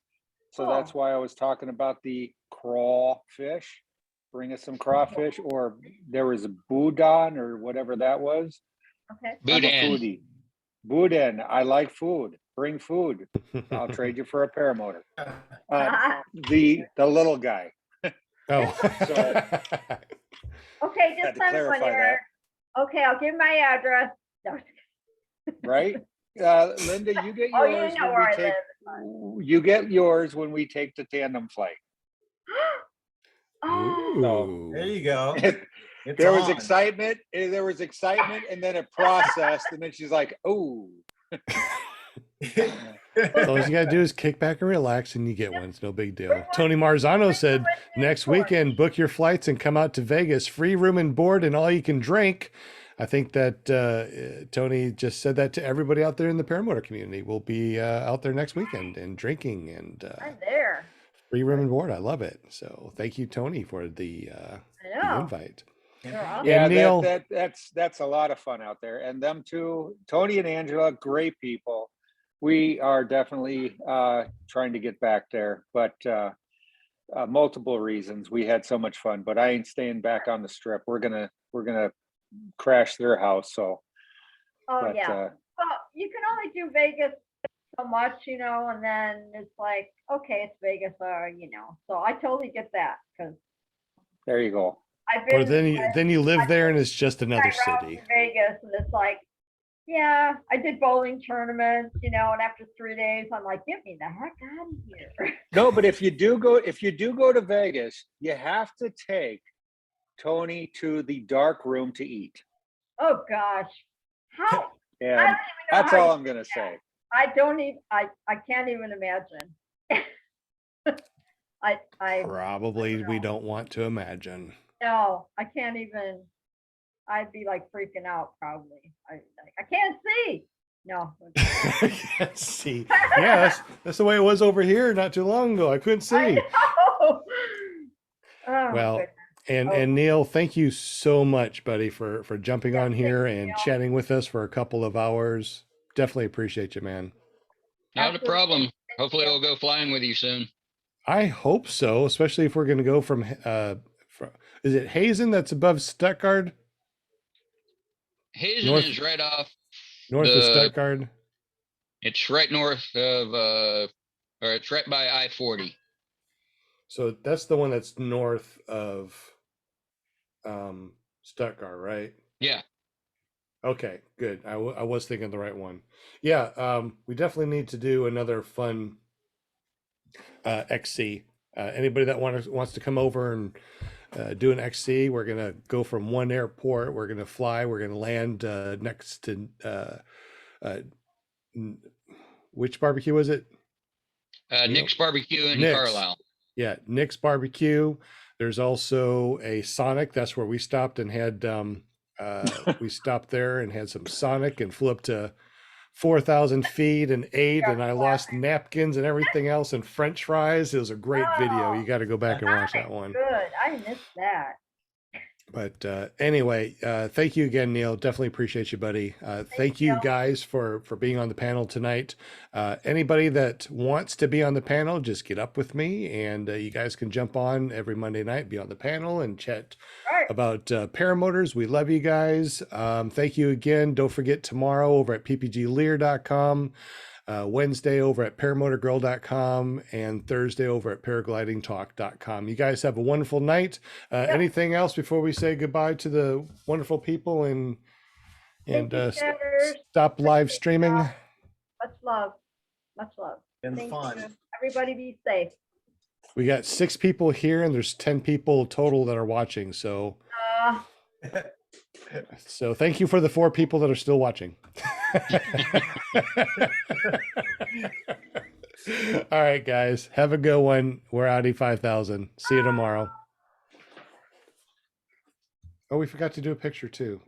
So that's why I was talking about the crawfish. Bring us some crawfish, or there was a boudin or whatever that was. okay. I'm a Boudin. foodie. Boudin, I like food. Bring food. I'll trade you for a paramotor. The little guy. Oh. Okay, Had just to send one, clarify that. Eric. Okay, I'll give my address. No. Right? Linda, you get Oh, yours you know when where we I take. live. You get yours when we take the tandem flight. Oh, Ooh. There you go. It's There was on. excitement. There was excitement, and then it processed, and then she's like, "Oh." All you gotta do is kick back and relax, and you get one. It's no big deal. Tony Marzano said next weekend, book your flights and come out to Vegas. Free room and board, and all you can drink. I think that Tony just said that to everybody out there in the paramotor community. We'll be out there next weekend and drinking and I'm there. free room and board. I love it. So thank you, Tony, for the I know. invite. They're awesome. Yeah. Yeah, Neil- that's a lot of fun out there. And them two, Tony and Angela, great people. We are definitely trying to get back there, but multiple reasons. We had so much fun, but I ain't staying back on the strip. We're gonna crash their house. So, Oh, but yeah. Well, you can only do Vegas so much, you know, and then it's like, okay, it's Vegas, you know. So I totally get that because there you go. I've been Or then you live there and it's just another right around city. to Vegas, and it's like, yeah, I did bowling tournaments, you know, and after 3 days, I'm like, get me the heck out of here. No, but if you do go to Vegas, you have to take Tony to the dark room to eat. Oh gosh, how? I don't even And know that's how all you I'm gonna say. I don't even, I can't even imagine. I, Probably we don't want to imagine. no, I can't even, I'd be like freaking out probably. I can't see. No. Can't see. Yeah, that's the way it was over here not too long ago. I couldn't I see. know. Oh, Well, goodness. and Neil, thank you so much, buddy, for jumping Yeah, on thank here you, and Neil. chatting with us for a couple of hours. Definitely appreciate you, man. Not a Absolutely. problem. Thank Hopefully you. we'll go flying with you soon. I hope so, especially if we're going to go from is it Hazen that's above Stuttgart, Hazen North- is right off. north of The- Stuttgart? It's right north of, or it's right by I-40. So that's the one that's north of Stuttgart, right? Yeah. Okay, good. I was thinking the right one. Yeah, we definitely need to do another fun XC. Anybody that wants to come over and do an XC, we're gonna go from one airport. We're gonna fly. We're gonna land next to which barbecue was it? Nick's Barbecue in Nick's. Carlisle. Yeah, Nick's Barbecue. There's also a Sonic. That's where we stopped and had we stopped there and had some Sonic and flew up to 4,000 feet and ate, and I lost napkins and everything else and French fries. It was a great video. You got to go back and watch that one. Good. I missed that. But anyway, thank you again, Neil. Definitely appreciate you, buddy. Thank you you. guys for being on the panel tonight. Anybody that wants to be on the panel, just get up with me, and you guys can jump on every Monday night, be on the panel, and chat Right. about paramotors. We love you guys. Thank you again. Don't forget tomorrow over at ppglear.com. Wednesday over at paramotorgirl.com, and Thursday over at paraglidingtalk.com. You guys have a wonderful night. Anything else before we say goodbye to the wonderful people and Thank you, Shatters. stop live streaming? Much love. Much love. Been Thank fun. you. Everybody be safe. We got 6 people here and there's 10 people total that are watching. So thank you for the 4 people that are still watching. All right, guys. Have a good one. We're Audi 5000. See you tomorrow. Oh, we forgot to do a picture too.